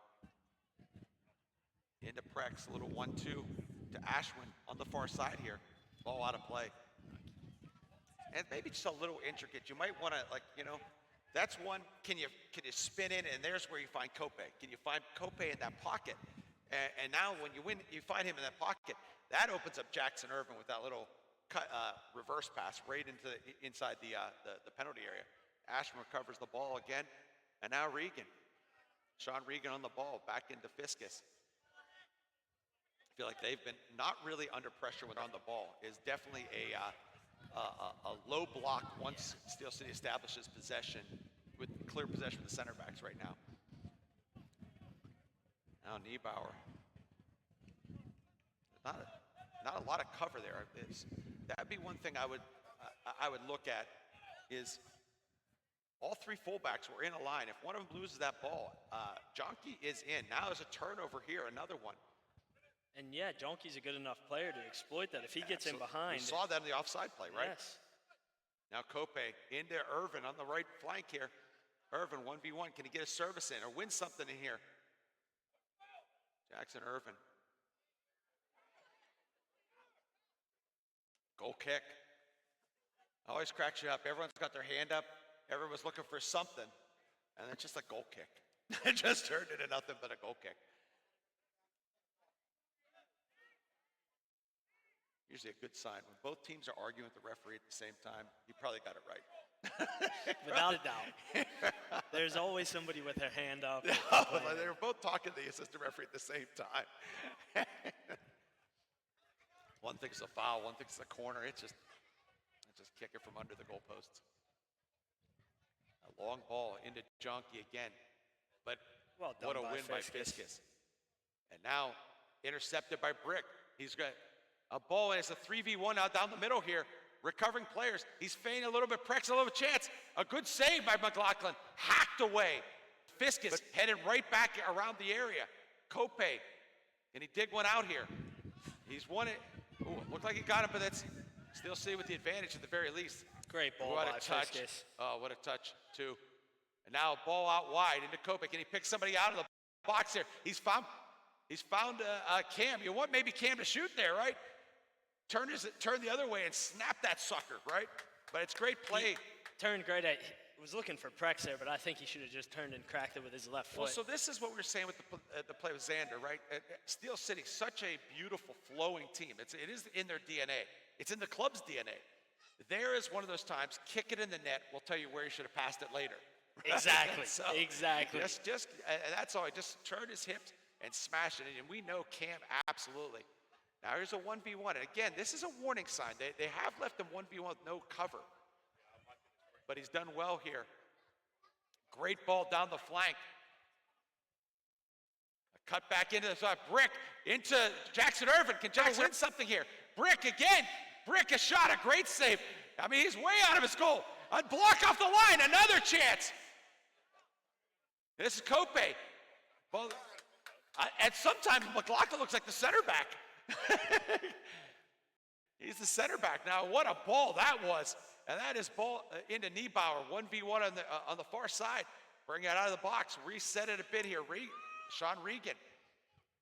Speaker 5: Into Prex, a little 1-2 to Ashwin on the far side here. Ball out of play. And maybe just a little intricate. You might want to, that's one. Can you spin in, and there's where you find Kope. Can you find Kope in that pocket? And now when you win, you find him in that pocket. That opens up Jackson Irvin with that little reverse pass right into inside the penalty area. Ashman recovers the ball again, and now Regan. Sean Regan on the ball, back into Fiskus. I feel like they've been not really under pressure when on the ball. Is definitely a low block once Steel City establishes possession with clear possession of the center backs right now. Now Niebauer. Not a lot of cover there. That'd be one thing I would look at is all three fullbacks were in a line. If one of them loses that ball, Jonky is in. Now there's a turnover here, another one.
Speaker 6: And yeah, Jonky's a good enough player to exploit that if he gets in behind.
Speaker 5: We saw that in the offside play, right?
Speaker 6: Yes.
Speaker 5: Now Kope into Irvin on the right flank here. Irvin 1v1. Can he get a service in or win something in here? Jackson Irvin. Goal kick. Always cracks you up. Everyone's got their hand up. Everyone's looking for something. And it's just a goal kick. It just turned into nothing but a goal kick. Usually a good sign. When both teams are arguing with the referee at the same time, you probably got it right.
Speaker 6: Without a doubt. There's always somebody with their hand up.
Speaker 5: They were both talking to the assistant referee at the same time. One thinks it's a foul, one thinks it's a corner. It's just kick it from under the goalposts. A long ball into Jonky again. But
Speaker 6: what
Speaker 5: a win by Fiskus. And now intercepted by Brick. He's got a ball, and it's a 3v1 out down the middle here. Recovering players. He's feigning a little bit, Prex a little chance. A good save by McLaughlin. Hacked away. Fiskus headed right back around the area. Kope. Can he dig one out here? He's won it. Ooh, it looked like he got it, but that's Steel City with the advantage at the very least.
Speaker 6: Great ball
Speaker 5: what
Speaker 6: by
Speaker 5: a touch.
Speaker 6: Fiskus.
Speaker 5: Oh, what a touch, too. And now a ball out wide into Kope. Can he pick somebody out of the box here? He's found Cam. You want maybe Cam to shoot there, right? Turn the other way and snap that sucker, right? But it's great play.
Speaker 6: He turned great. He was looking for Prex there, but I think he should have just turned and cracked it with his left foot.
Speaker 5: Well, so this is what we were saying with the play with Xander, right? Steel City, such a beautiful, flowing team. It is in their DNA. It's in the club's DNA. There is one of those times, kick it in the net. We'll tell you where you should have passed it later.
Speaker 6: Exactly.
Speaker 5: So
Speaker 6: exactly.
Speaker 5: That's all. Just turn his hips and smash it. And we know Cam absolutely. Now here's a 1v1. And again, this is a warning sign. They have left him 1v1 with no cover. But he's done well here. Great ball down the flank. A cut back into the side. Brick into Jackson Irvin. Can Jackson win something here? Brick again. Brick a shot. A great save. I mean, he's way out of his goal. A block off the line. Another chance. This is Kope. Well, at some time, McLaughlin looks like the center back. He's the center back. Now, what a ball that was. And that is ball into Niebauer. 1v1 on the far side. Bring it out of the box. Reset it a bit here. Sean Regan.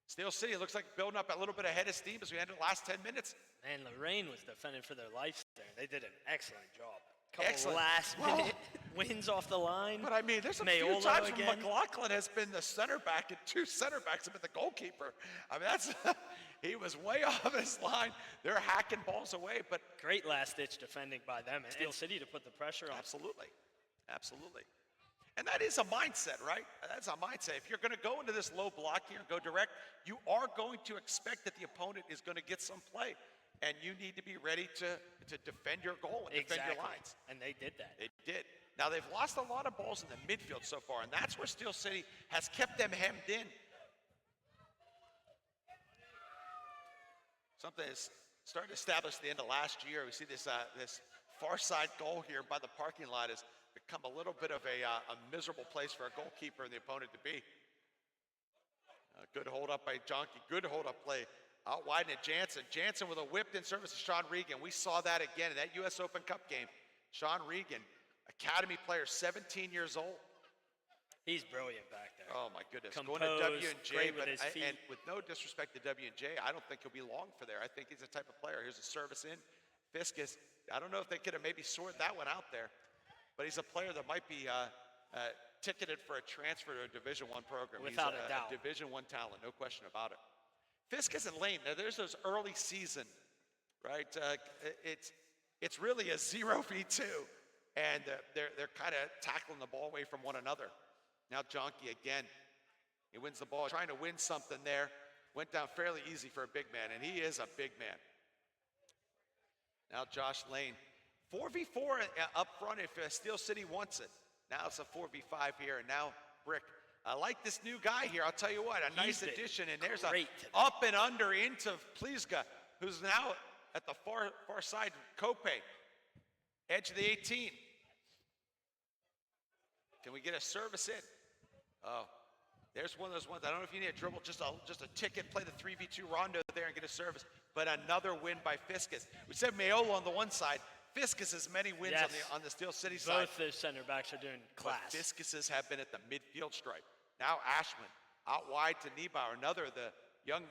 Speaker 5: Steel City looks like building up a little bit ahead of steam as we ended the last 10 minutes.
Speaker 6: And Lorain was defending for their life there. They did an excellent job. Couple last-minute wins off the line.
Speaker 5: But I mean, there's a few times when McLaughlin has been the center back and two center backs have been the goalkeeper. I mean, he was way off his line. They're hacking balls away, but
Speaker 6: great last-ditch defending by them. And Steel City to put the pressure on.
Speaker 5: Absolutely. Absolutely. And that is a mindset, right? That's a mindset. If you're going to go into this low block here and go direct, you are going to expect that the opponent is going to get some play. And you need to be ready to defend your goal and defend your lines.
Speaker 6: And they did that.
Speaker 5: They did. Now, they've lost a lot of balls in the midfield so far, and that's where Steel City has kept them hemmed in. Something is starting to establish at the end of last year. We see this far side goal here by the parking lot has become a little bit of a miserable place for a goalkeeper and the opponent to be. Good hold up by Jonky. Good hold up play. Out wide to Jansen. Jansen with a whipped in service to Sean Regan. We saw that again in that U.S. Open Cup game. Sean Regan, academy player, 17 years old.
Speaker 6: He's brilliant back there.
Speaker 5: Oh, my goodness.
Speaker 6: Composed,
Speaker 5: going to W&J,
Speaker 6: and
Speaker 5: with no disrespect to W&J, I don't think he'll be long for there. I think he's the type of player. Here's a service in. Fiskus, I don't know if they could have maybe sorted that one out there, but he's a player that might be ticketed for a transfer to a Division I program.
Speaker 6: Without
Speaker 5: he's
Speaker 6: a doubt.
Speaker 5: Division I talent, no question about it. Fiskus and Lane, now there's those early season right? It's really a 0v2, and they're kind of tackling the ball away from one another. Now Jonky again, he wins the ball, trying to win something there. Went down fairly easy for a big man, and he is a big man. Now Josh Lane, 4v4 up front if Steel City wants it. Now it's a 4v5 here, and now Brick. I like this new guy here. I'll tell you what, a nice addition. And there's a up and under into Pliska, who's now at the far side. Kope, edge of the 18. Can we get a service in? Oh, there's one of those ones. I don't know if you need a dribble, just a ticket, play the 3v2 rondo there and get a service. But another win by Fiscus. We said Mayola on the one side. Fiscus has many wins on the Steel City side.
Speaker 6: Both their center backs are doing class.
Speaker 5: But Fiscus's have been at the midfield stripe. Now Ashwin out wide to Niebauer, another of the young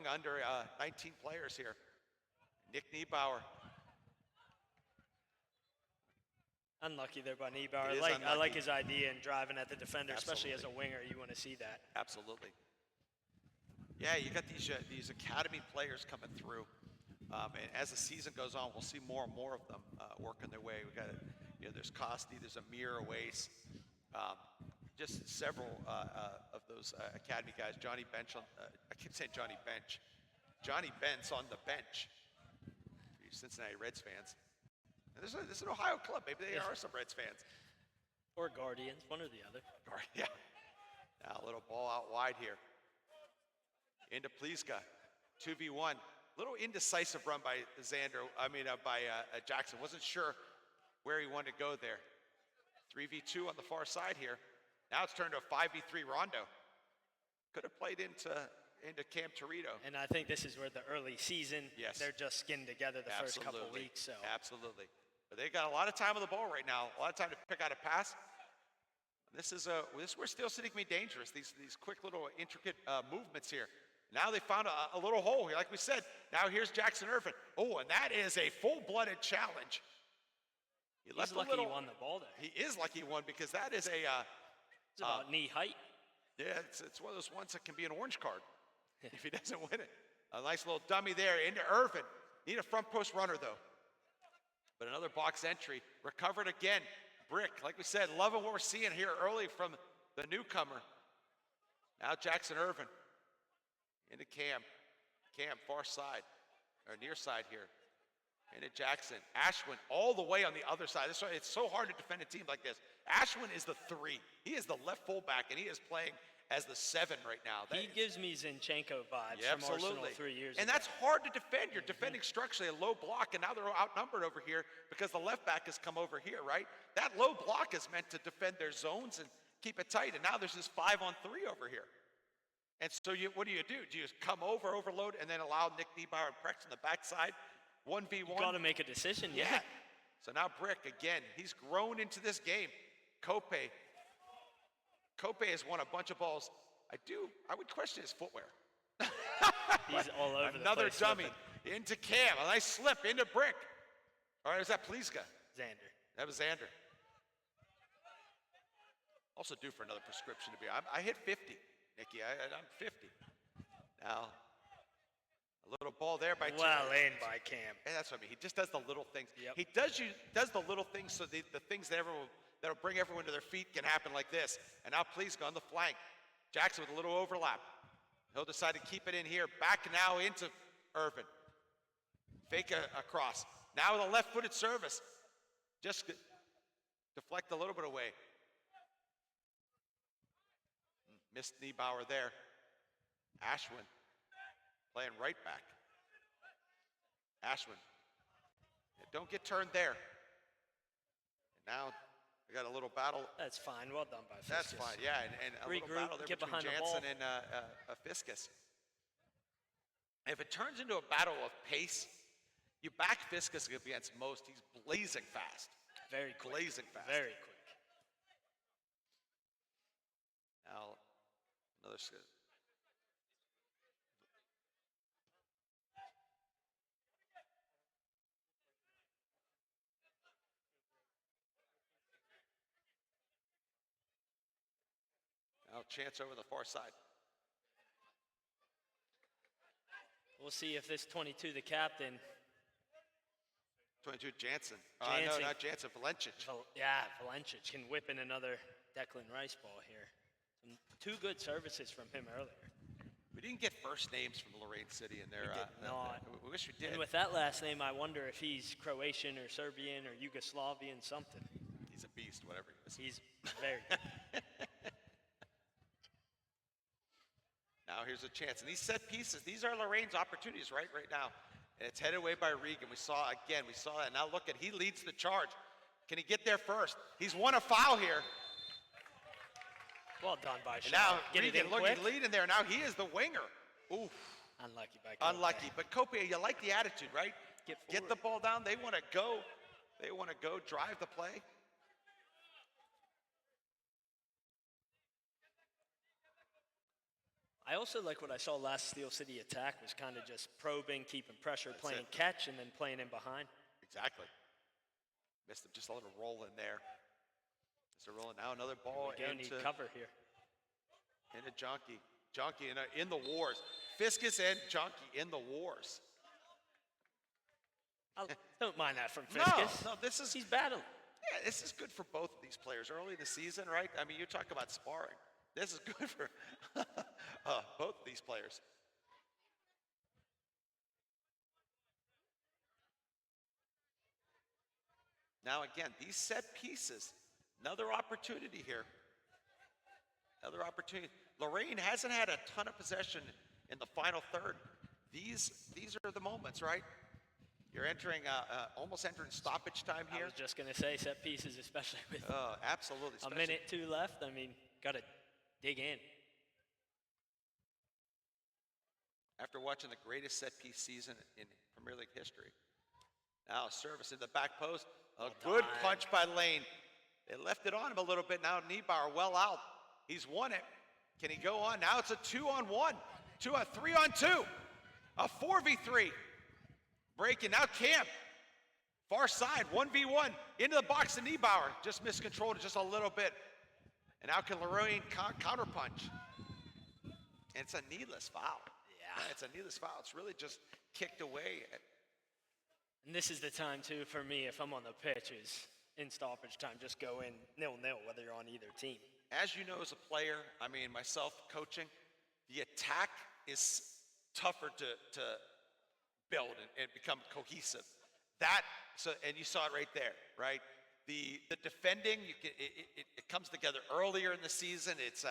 Speaker 5: under 19 players here. Nick Niebauer.
Speaker 6: Unlucky there by Niebauer. I like his idea in driving at the defender, especially as a winger. You want to see that.
Speaker 5: Absolutely. Yeah, you got these academy players coming through. And as the season goes on, we'll see more and more of them working their way. We got, there's Costi, there's Amir Awais, just several of those academy guys. Johnny Bench, I keep saying Johnny Bench. Johnny Bench on the bench. For you Cincinnati Reds fans. And this is an Ohio club. Maybe there are some Reds fans.
Speaker 6: Or Guardians, one or the other.
Speaker 5: Yeah. Now a little ball out wide here. Into Pliska, 2v1. Little indecisive run by Jackson. Wasn't sure where he wanted to go there. 3v2 on the far side here. Now it's turned to a 5v3 rondo. Could have played into Cam Torito.
Speaker 6: And I think this is where the early season, they're just skinned together the first couple weeks. So.
Speaker 5: Absolutely. But they got a lot of time on the ball right now. A lot of time to pick out a pass. This is where Steel City can be dangerous. These quick little intricate movements here. Now they found a little hole here, like we said. Now here's Jackson Irvin. Oh, and that is a full-blooded challenge.
Speaker 6: He's lucky he won the ball there.
Speaker 5: He is lucky he won because that is
Speaker 6: it's about knee height.
Speaker 5: Yeah, it's one of those ones that can be an orange card if he doesn't win it. A nice little dummy there into Irvin. Need a front post runner, though. But another box entry. Recovered again. Brick, like we said, loving what we're seeing here early from the newcomer. Now Jackson Irvin. Into Cam. Cam, far side, or near side here. Into Jackson. Ashwin all the way on the other side. That's why it's so hard to defend a team like this. Ashwin is the 3. He is the left fullback, and he is playing as the 7 right now.
Speaker 6: He gives me Zinchenko vibes from Arsenal 3 years ago.
Speaker 5: And that's hard to defend. You're defending structurally a low block, and now they're outnumbered over here because the left back has come over here, right? That low block is meant to defend their zones and keep it tight, and now there's this 5-on-3 over here. And so what do? Do you come overload, and then allow Nick Niebauer and Prex on the backside? 1v1.
Speaker 6: You got to make a decision, yeah.
Speaker 5: So now Brick, again, he's grown into this game. Kope has won a bunch of balls. I would question his footwear.
Speaker 6: He's all over the place.
Speaker 5: Another dummy into Cam. A nice slip into Brick. All right, is that Pliska?
Speaker 6: Xander.
Speaker 5: That was Xander. Also due for another prescription to be. I hit 50, Nikki. I'm 50. Now, a little ball there by
Speaker 6: well in by Cam.
Speaker 5: And that's what I mean. He just does the little things.
Speaker 6: Yep.
Speaker 5: He does the little things so the things that'll bring everyone to their feet can happen like this. And now Pliska on the flank. Jackson with a little overlap. He'll decide to keep it in here. Back now into Irvin. Fake across. Now with a left-footed service. Just deflect a little bit away. Missed Niebauer there. Ashwin playing right back. Ashwin. Don't get turned there. And now we got a little battle.
Speaker 6: That's fine. Well done by Fiscus.
Speaker 5: That's fine, yeah. And a little battle there between Jansen and Fiscus. If it turns into a battle of pace, you back Fiscus against most. He's blazing fast.
Speaker 6: Very quick.
Speaker 5: Blazing fast.
Speaker 6: Very quick.
Speaker 5: Now, another. Now, chance over the far side.
Speaker 6: We'll see if this 22, the captain,
Speaker 5: 22, Jansen. No,
Speaker 6: Jansen.
Speaker 5: not Jansen, Valencic.
Speaker 6: Yeah, Valencic can whip in another Declan Rice ball here. Two good services from him earlier.
Speaker 5: We didn't get first names from Lorain City in there.
Speaker 6: We did not.
Speaker 5: We wish we did.
Speaker 6: And with that last name, I wonder if he's Croatian or Serbian or Yugoslavian something.
Speaker 5: He's a beast, whatever he is.
Speaker 6: He's very good.
Speaker 5: Now here's a chance. And these set pieces, these are Lorain's opportunities right now. And it's headed away by Regan. We saw that. Now look at, he leads the charge. Can he get there first? He's won a foul here.
Speaker 6: Well done by Shaw.
Speaker 5: Now
Speaker 6: Get
Speaker 5: Regan,
Speaker 6: it in
Speaker 5: look,
Speaker 6: quick.
Speaker 5: he's leading there. Now he is the winger. Oof.
Speaker 6: Unlucky by Kope.
Speaker 5: Unlucky. But Kope, you like the attitude, right? Get the ball down. They want to go. They want to go drive the play.
Speaker 6: I also like what I saw last Steel City attack was kind of just probing, keeping pressure,
Speaker 5: That's
Speaker 6: playing
Speaker 5: it.
Speaker 6: catch, and then playing in behind.
Speaker 5: Exactly. Missed him just a little roll in there. It's a rolling now. Another ball
Speaker 6: Again, need
Speaker 5: into
Speaker 6: cover here.
Speaker 5: Junkie. Junkie in the wars. Fiskus and Junkie in the wars.
Speaker 6: I don't mind that from Fiskus.
Speaker 5: No, this is
Speaker 6: He's battling.
Speaker 5: Yeah, this is good for both of these players early in the season, right? I mean, you talk about sparring. This is good for both of these players. Now again, these set pieces, another opportunity here. Another opportunity. Lorain hasn't had a ton of possession in the final third. These are the moments, right? You're entering, almost entering stoppage time
Speaker 6: I
Speaker 5: here.
Speaker 6: was just going to say set pieces, especially with
Speaker 5: Absolutely.
Speaker 6: a minute 2 left. I mean, got to dig in.
Speaker 5: After watching the greatest set piece season in Premier League history. Now service in the back post. A good punch by Lane. They left it on him a little bit. Now Niebauer well out. He's won it. Can he go on? Now it's a 2-on-1. 3-on-2. A 4v3. Breaking. Now Camp. Far side. 1v1. Into the box to Niebauer. Just miscontrolled it just a little bit. And now can Lorain counterpunch. And it's a needless foul.
Speaker 6: Yeah.
Speaker 5: It's a needless foul. It's really just kicked away.
Speaker 6: And this is the time, too, for me, if I'm on the pitch, is in stoppage time, just go in 0-0, whether you're on either team.
Speaker 5: As you know, as a player, I mean, myself coaching, the attack is tougher to build and become cohesive. And you saw it right there, right? The defending, it comes together earlier in the season. It's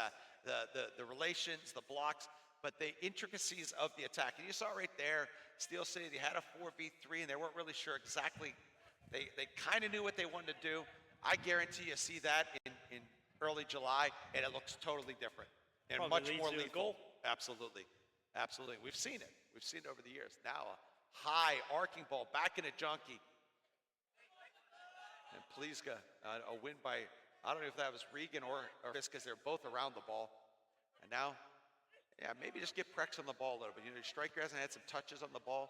Speaker 5: the relations, the blocks, but the intricacies of the attack. And you saw right there, Steel City, they had a 4v3, and they weren't really sure exactly. They kind of knew what they wanted to do. I guarantee you see that in early July, and it looks totally different and
Speaker 6: Probably
Speaker 5: much
Speaker 6: leads
Speaker 5: more
Speaker 6: to a
Speaker 5: lethal.
Speaker 6: goal.
Speaker 5: Absolutely. Absolutely. We've seen it. We've seen it over the years. Now a high arcing ball back into Junkie. And Pliska, a win by, I don't know if that was Regan or Fiskus. They're both around the ball. And now, yeah, maybe just get Prex on the ball a little bit. You know, your striker hasn't had some touches on the ball.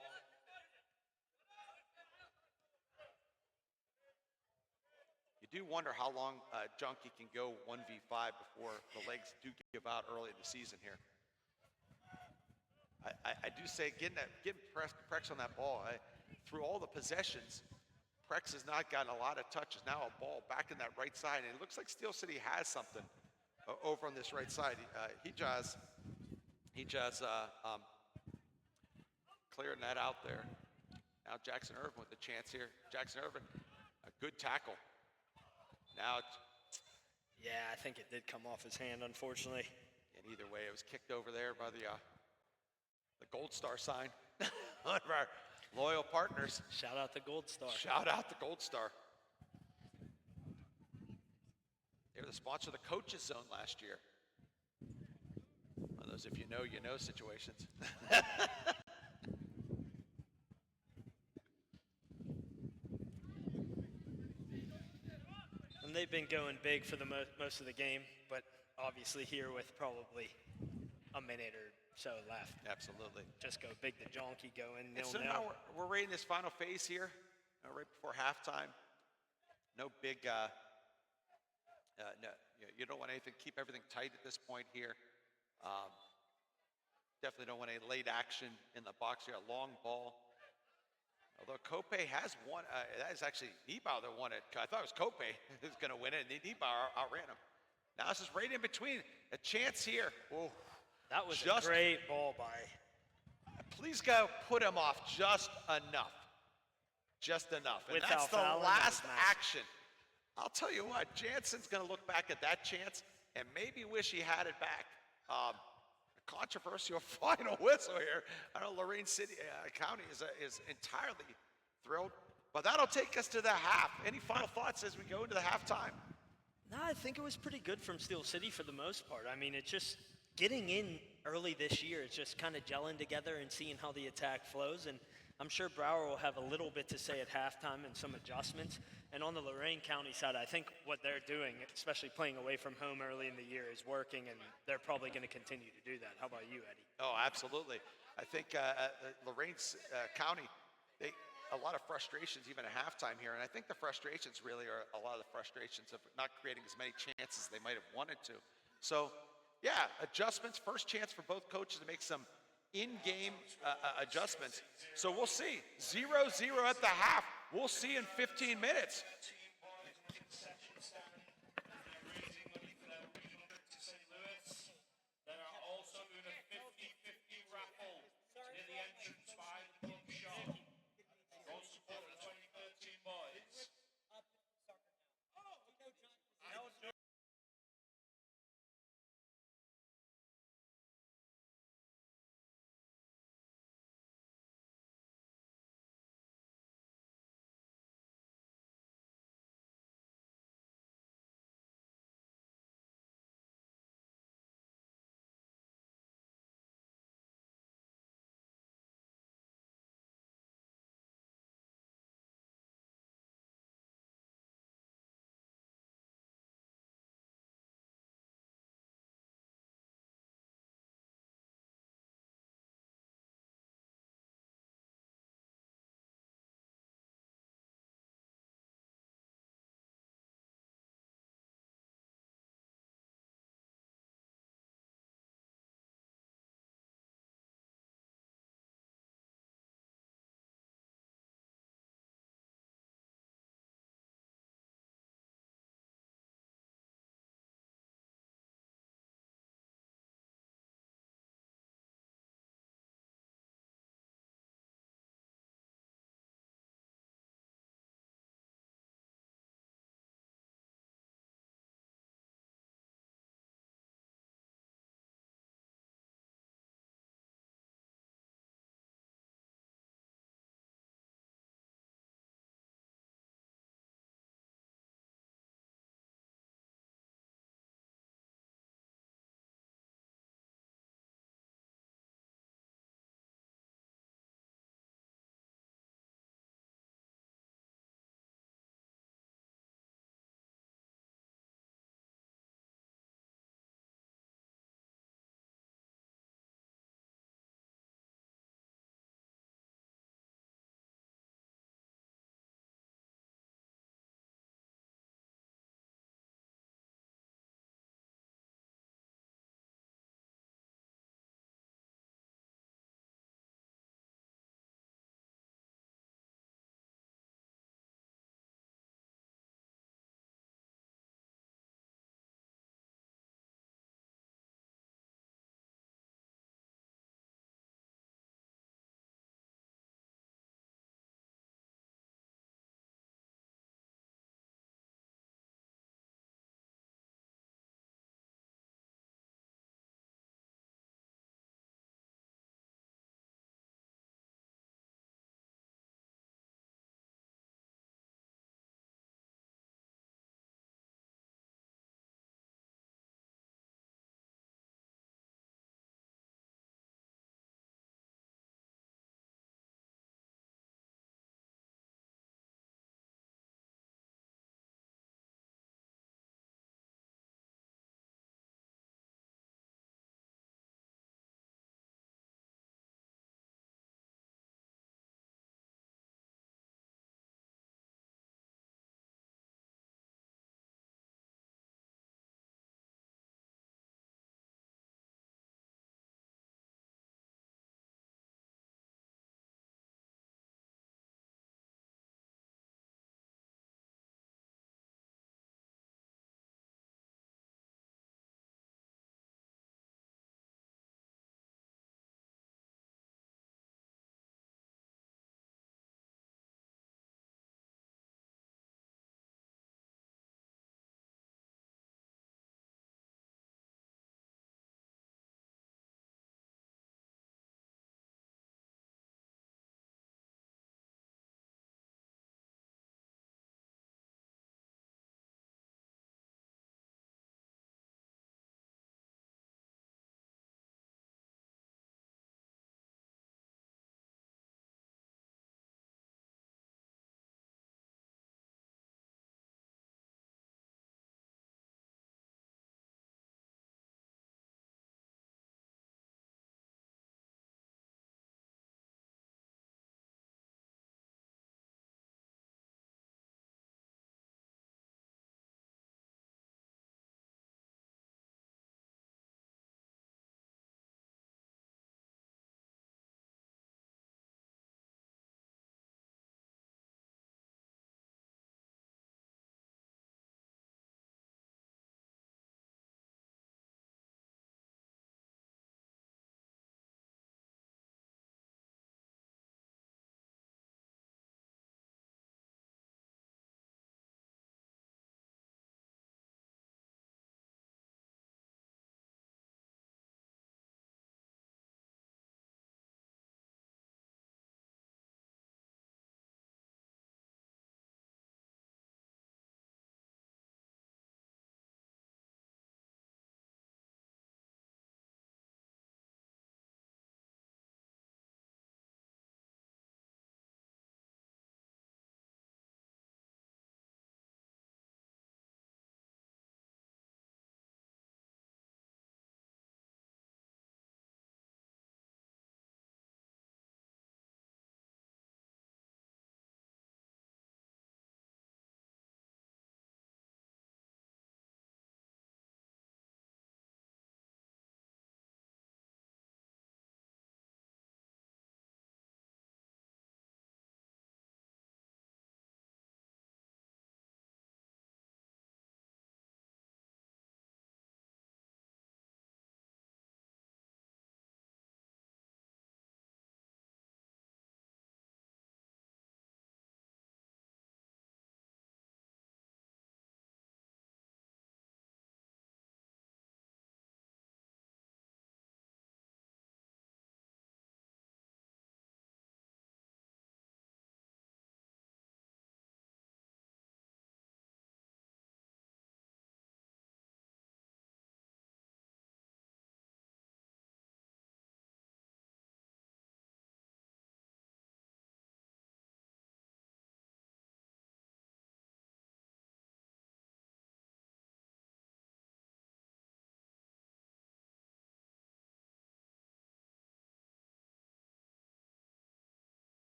Speaker 5: You do wonder how long Junkie can go 1v5 before the legs do give out early in the season here. I do say getting Prex on that ball. Through all the possessions, Prex has not gotten a lot of touches. Now a ball back in that right side, and it looks like Steel City has something over on this right side. Hijaz clearing that out there. Now Jackson Irvin with the chance here. Jackson Irvin, a good tackle. Now,
Speaker 6: Yeah, I think it did come off his hand, unfortunately.
Speaker 5: and either way, it was kicked over there by the Gold Star sign. One of our loyal partners.
Speaker 6: Shout out to Gold Star.
Speaker 5: Shout out to Gold Star. They were the sponsor of the Coaches Zone last year. One of those if you know situations.
Speaker 6: And they've been going big for the most of the game, but obviously here with probably a minute or so left.
Speaker 5: Absolutely.
Speaker 6: Just go big the Jonky, go in
Speaker 5: And
Speaker 6: 0-0.
Speaker 5: so now we're rating this final phase here, right before halftime. No big, no, you don't want anything, keep everything tight at this point here. Definitely don't want any late action in the box here. A long ball Although Cope has won, that is actually Niebauer that won it. I thought it was Cope who was going to win it, and Niebauer outran him. Now this is right in between. A chance here. Oh,
Speaker 6: That was a great ball by.
Speaker 5: Please go put him off just enough. Just enough. And
Speaker 6: Without
Speaker 5: that's the
Speaker 6: fouling,
Speaker 5: last
Speaker 6: that was massive.
Speaker 5: action. I'll tell you what, Jansen's going to look back at that chance and maybe wish he had it back. A controversial final whistle here. I know Lorain County is entirely thrilled. But that'll take us to the half. Any final thoughts as we go into the halftime?
Speaker 6: No, I think it was pretty good from Steel City for the most part. I mean, it's just getting in early this year. It's just kind of gelling together and seeing how the attack flows. And I'm sure Brower will have a little bit to say at halftime and some adjustments. And on the Lorain County side, I think what they're doing, especially playing away from home early in the year, is working, and they're probably going to continue to do that. How about you, Eddie?
Speaker 5: Oh, absolutely. I think Lorain County, a lot of frustrations even at halftime here, and I think the frustrations really are a lot of the frustrations of not creating as many chances as they might have wanted to. So, yeah, adjustments, first chance for both coaches to make some in-game adjustments. So we'll see. 0-0 at the half. We'll see in 15 minutes.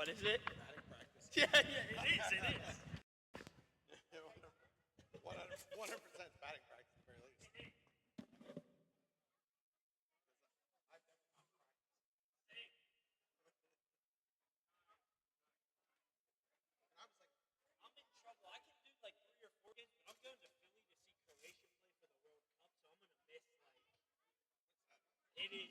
Speaker 6: What is it? Yeah, it is.
Speaker 5: 100% batting practice at the very least.
Speaker 6: I'm in trouble. I can do like 3 or 4 games, but I'm going to Philly to see Croatia play for the World Cup, so I'm going to miss it is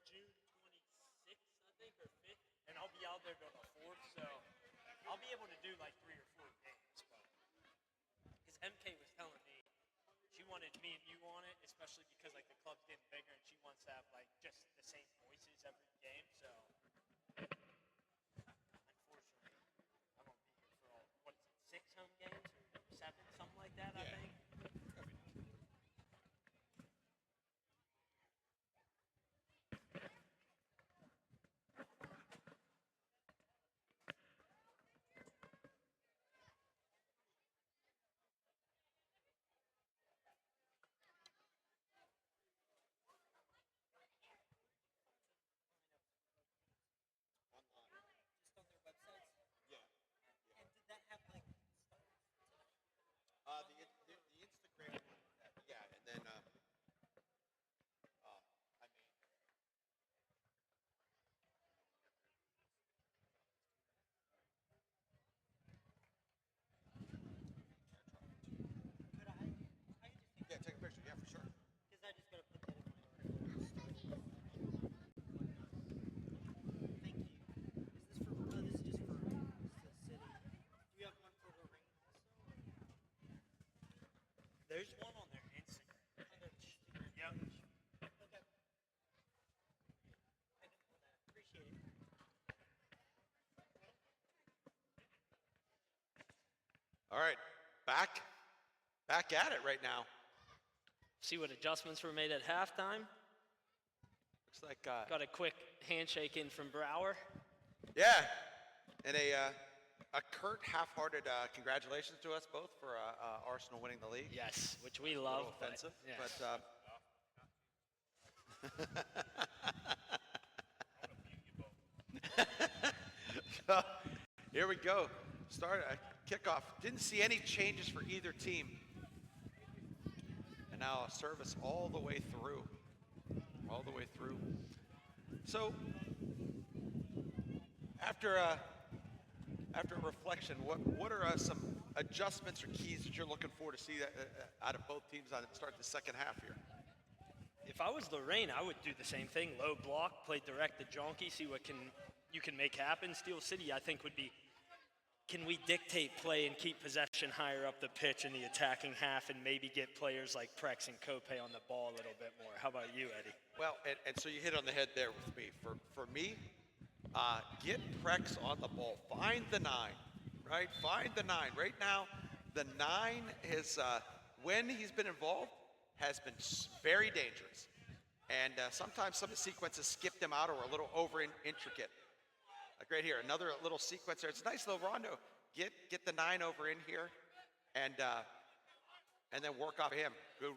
Speaker 6: June 26th, I think, or 5th, and I'll be out there till the 4th, so I'll be able to do like 3 or 4 games, because MK was telling me she wanted me and you on it, especially because like the club's getting bigger and she wants to have like just the same voices every game, so unfortunately I won't be here for all, 6 home games or 7, something like that, I think.
Speaker 5: The Instagram one, yeah, and then I mean, yeah, take a picture, yeah, for sure.
Speaker 7: Because I just got to put that in my article. Thank you. Is this for? Oh, this is just for the city. Do we have one for Lorain also?
Speaker 6: There's one on their Instagram.
Speaker 7: On their Instagram
Speaker 6: Yep.
Speaker 7: page. Okay. I didn't know that. Appreciate it.
Speaker 5: All right, back at it right now.
Speaker 6: See what adjustments were made at halftime.
Speaker 5: Looks like,
Speaker 6: Got a quick handshake in from Brower.
Speaker 5: yeah, and a curt, half-hearted congratulations to us both for Arsenal winning the league.
Speaker 6: Yes, which we
Speaker 5: A
Speaker 6: love.
Speaker 5: little offensive,
Speaker 6: but
Speaker 5: here we go. Start a kickoff. Didn't see any changes for either team. And now a service all the way through. All the way through. So after reflection, what are some adjustments or keys that you're looking for to see out of both teams on start the second half here?
Speaker 6: if I was Lorain, I would do the same thing. Low block, play direct to Jonky, see what you can make happen. Steel City, I think, would be, can we dictate play and keep possession higher up the pitch in the attacking half and maybe get players like Prex and Kope on the ball a little bit more? How about you, Eddie?
Speaker 5: Well, and so you hit on the head there with me. For me, get Prex on the ball. Find the 9, right? Find the 9. Right now, the 9 is, when he's been involved, has been very dangerous. And sometimes some of the sequences skip them out or are a little over intricate. Like right here, another little sequence there. It's a nice little rondo. Get the 9 over in here, and then work off him. Good.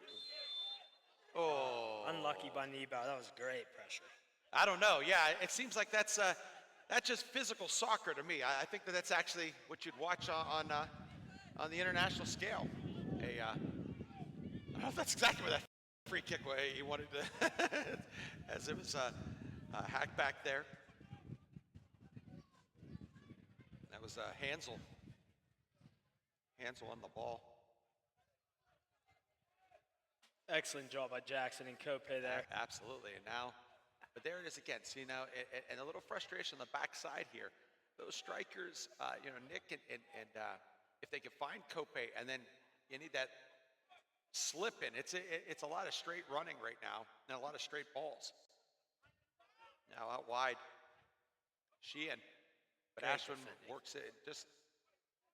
Speaker 5: Oh.
Speaker 6: Unlucky by Niebau. That was great pressure.
Speaker 5: I don't know. Yeah, it seems like that's just physical soccer to me. I think that's actually what you'd watch on the international scale. I don't know if that's exactly what that free kick way he wanted to, as it was hacked back there. That was Hansel. Hansel on the ball.
Speaker 6: Excellent job by Jackson and Kope there.
Speaker 5: Absolutely. And now, but there it is again. See now, and a little frustration on the backside here. Those strikers, Nick and if they can find Kope, and then you need that slip in. It's a lot of straight running right now, and a lot of straight balls. Now out wide, Sheehan. But Ashwin works it, just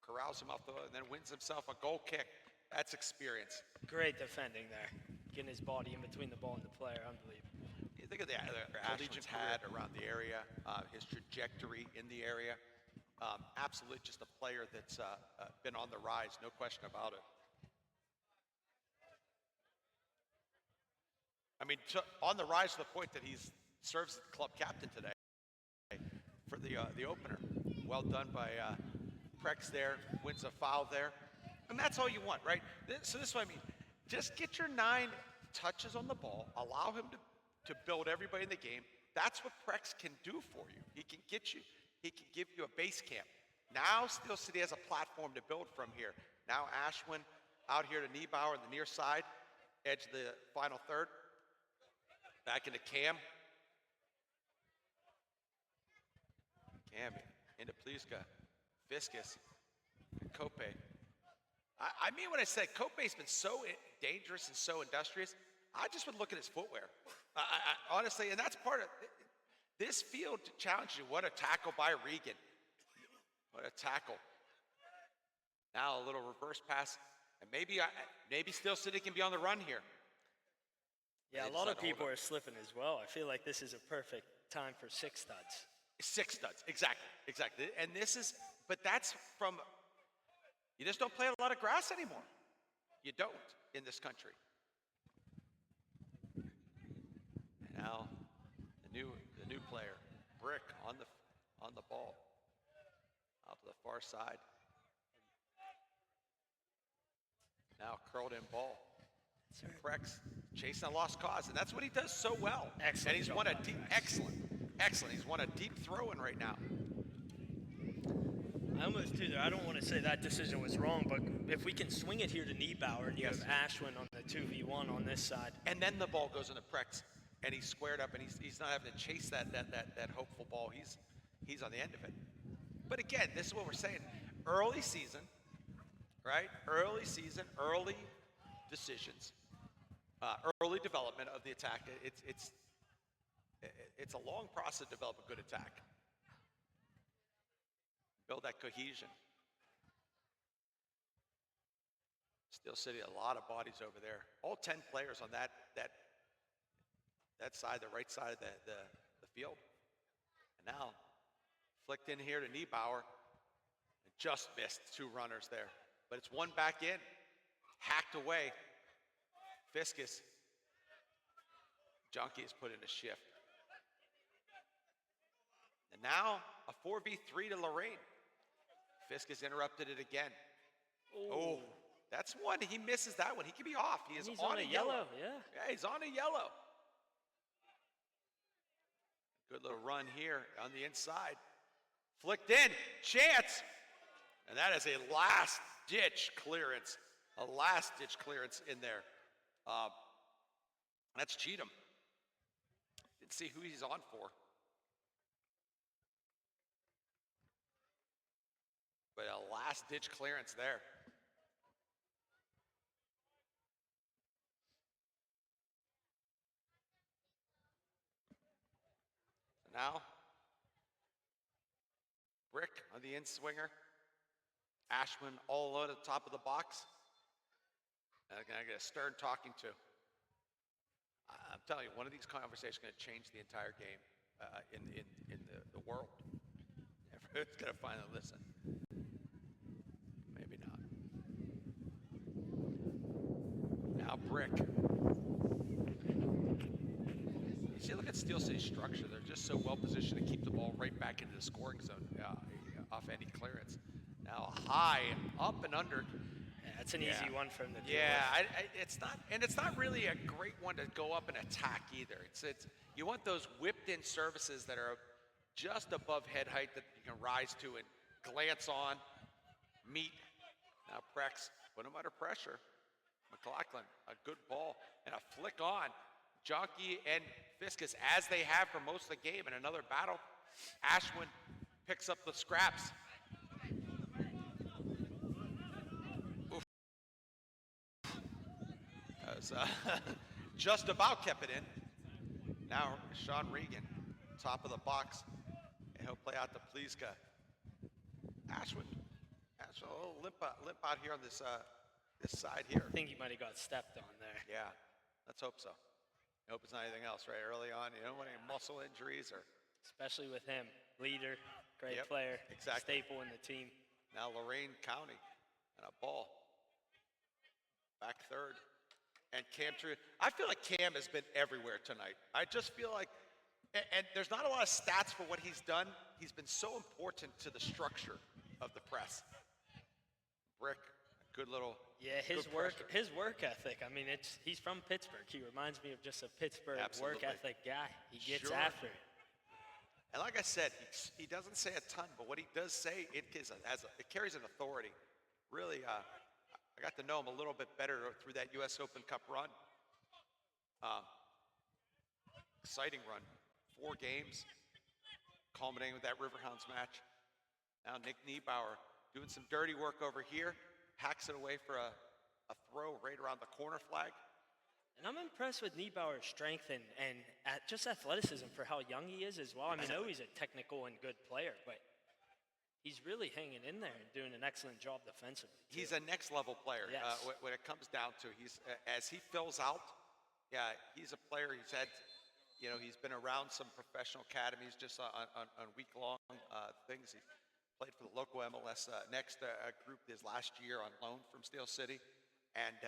Speaker 5: corrals him off and then wins himself a goal kick. That's experience.
Speaker 6: Great defending there. Getting his body in between the ball and the player. Unbelievable.
Speaker 5: You think of the Ashwin's had around the area, his trajectory in the area. Absolutely just a player that's been on the rise, no question about it. I mean, on the rise to the point that he serves as the club captain today. for the opener. Well done by Prex there, wins a foul there. And that's all you want, right? So this is what I mean. Just get your 9 touches on the ball, allow him to build everybody in the game. That's what Prex can do for you. He can get you, he can give you a base camp. Now Steel City has a platform to build from here. Now Ashwin out here to Niebauer on the near side, edge of the final third. Back into Cam. Cam into Pliska, Fiskus, Kope. I mean when I said Kope's been so dangerous and so industrious, I just would look at his footwear. Honestly, and that's part of this field challenges you. What a tackle by Regan. What a tackle. Now a little reverse pass, and maybe Steel City can be on the run here.
Speaker 6: Yeah, a lot of people are slipping as well. I feel like this is a perfect time for 6 studs.
Speaker 5: 6 studs, exactly. And this is, but that's from, you just don't play a lot of grass anymore. You don't in this country. And now the new player, Brick on the ball, out to the far side. Now curled in ball. Prex chasing a lost cause, and that's what he does so well.
Speaker 6: Excellent.
Speaker 5: And he's won a deep, excellent. He's won a deep throw in right now.
Speaker 6: I almost do there. I don't want to say that decision was wrong, but if we can swing it here to Niebauer and you have Ashwin on the 2v1 on this side.
Speaker 5: And then the ball goes into Prex, and he's squared up, and he's not having to chase that hopeful ball. He's on the end of it. But again, this is what we're saying. Early season, right? Early season, early decisions, early development of the attack. It's a long process to develop a good attack. Build that cohesion. Steel City, a lot of bodies over there. All 10 players on that side, the right side of the field. And now, flicked in here to Niebauer. And just missed 2 runners there. But it's 1 back in. Hacked away. Fiskus. Junkie is put in a shift. And now, a 4v3 to Lorain. Fiskus interrupted it again. Oh, that's one. He misses that one. He could be off. He's on a yellow.
Speaker 6: Yeah,
Speaker 5: he's on a yellow. Good little run here on the inside. Flicked in. Chance. And that is a last-ditch clearance. A last-ditch clearance in there. That's Cheatham. Didn't see who he's on for. But a last-ditch clearance there. So now, Brick on the in-swinger. Ashwin all alone at the top of the box. And I get a stern talking to. I'm telling you, one of these conversations is going to change the entire game in the world. Everyone's going to finally listen. Maybe not. Now Brick. You see, look at Steel City's structure. They're just so well positioned to keep the ball right back into the scoring zone off any clearance. Now high, up and under.
Speaker 6: Yeah, that's an easy one from the field.
Speaker 5: Yeah, it's not really a great one to go up and attack either. It's you want those whipped in services that are just above head height that you can rise to and glance on, meet. Now Prex, put him under pressure. McLaughlin, a good ball, and a flick on. Junkie and Fiskus, as they have for most of the game, in another battle. Ashwin picks up the scraps. Oof. That was, just about kept it in. Now Sean Regan, top of the box, and he'll play out to Pliska. Ashwin, a little limp out here on this side here.
Speaker 6: I think he might have got stepped on there.
Speaker 5: Yeah, let's hope so. I hope it's not anything else, right? Early on, you don't want any muscle injuries or.
Speaker 6: Especially with him, leader, great
Speaker 5: Yep,
Speaker 6: player,
Speaker 5: exactly.
Speaker 6: staple in the team.
Speaker 5: Now Lorain County and a ball. Back third. And Cam True. I feel like Cam has been everywhere tonight. I just feel like And there's not a lot of stats for what he's done. He's been so important to the structure of the press. Brick, good little.
Speaker 6: Yeah, his
Speaker 5: good
Speaker 6: work,
Speaker 5: pressure.
Speaker 6: his work ethic. I mean, he's from Pittsburgh. He reminds me of just a Pittsburgh work
Speaker 5: Absolutely.
Speaker 6: ethic guy. He gets
Speaker 5: Sure.
Speaker 6: after it.
Speaker 5: And like I said, he doesn't say a ton, but what he does say, it carries an authority. Really, I got to know him a little bit better through that U.S. Open Cup run. Exciting run. 4 games, culminating with that Riverhounds match. Now Nick Niebauer doing some dirty work over here, hacks it away for a throw right around the corner flag.
Speaker 6: And I'm impressed with Niebauer's strength and just athleticism for how young he is as well. I mean, I know he's a technical and good player, but he's really hanging in there and doing an excellent job defensively.
Speaker 5: He's a next level player.
Speaker 6: Yes.
Speaker 5: When it comes down to, as he fills out, he's a player. He's had, he's been around some professional academies just on week-long things. He played for the local MLS next group his last year on loan from Steel City, and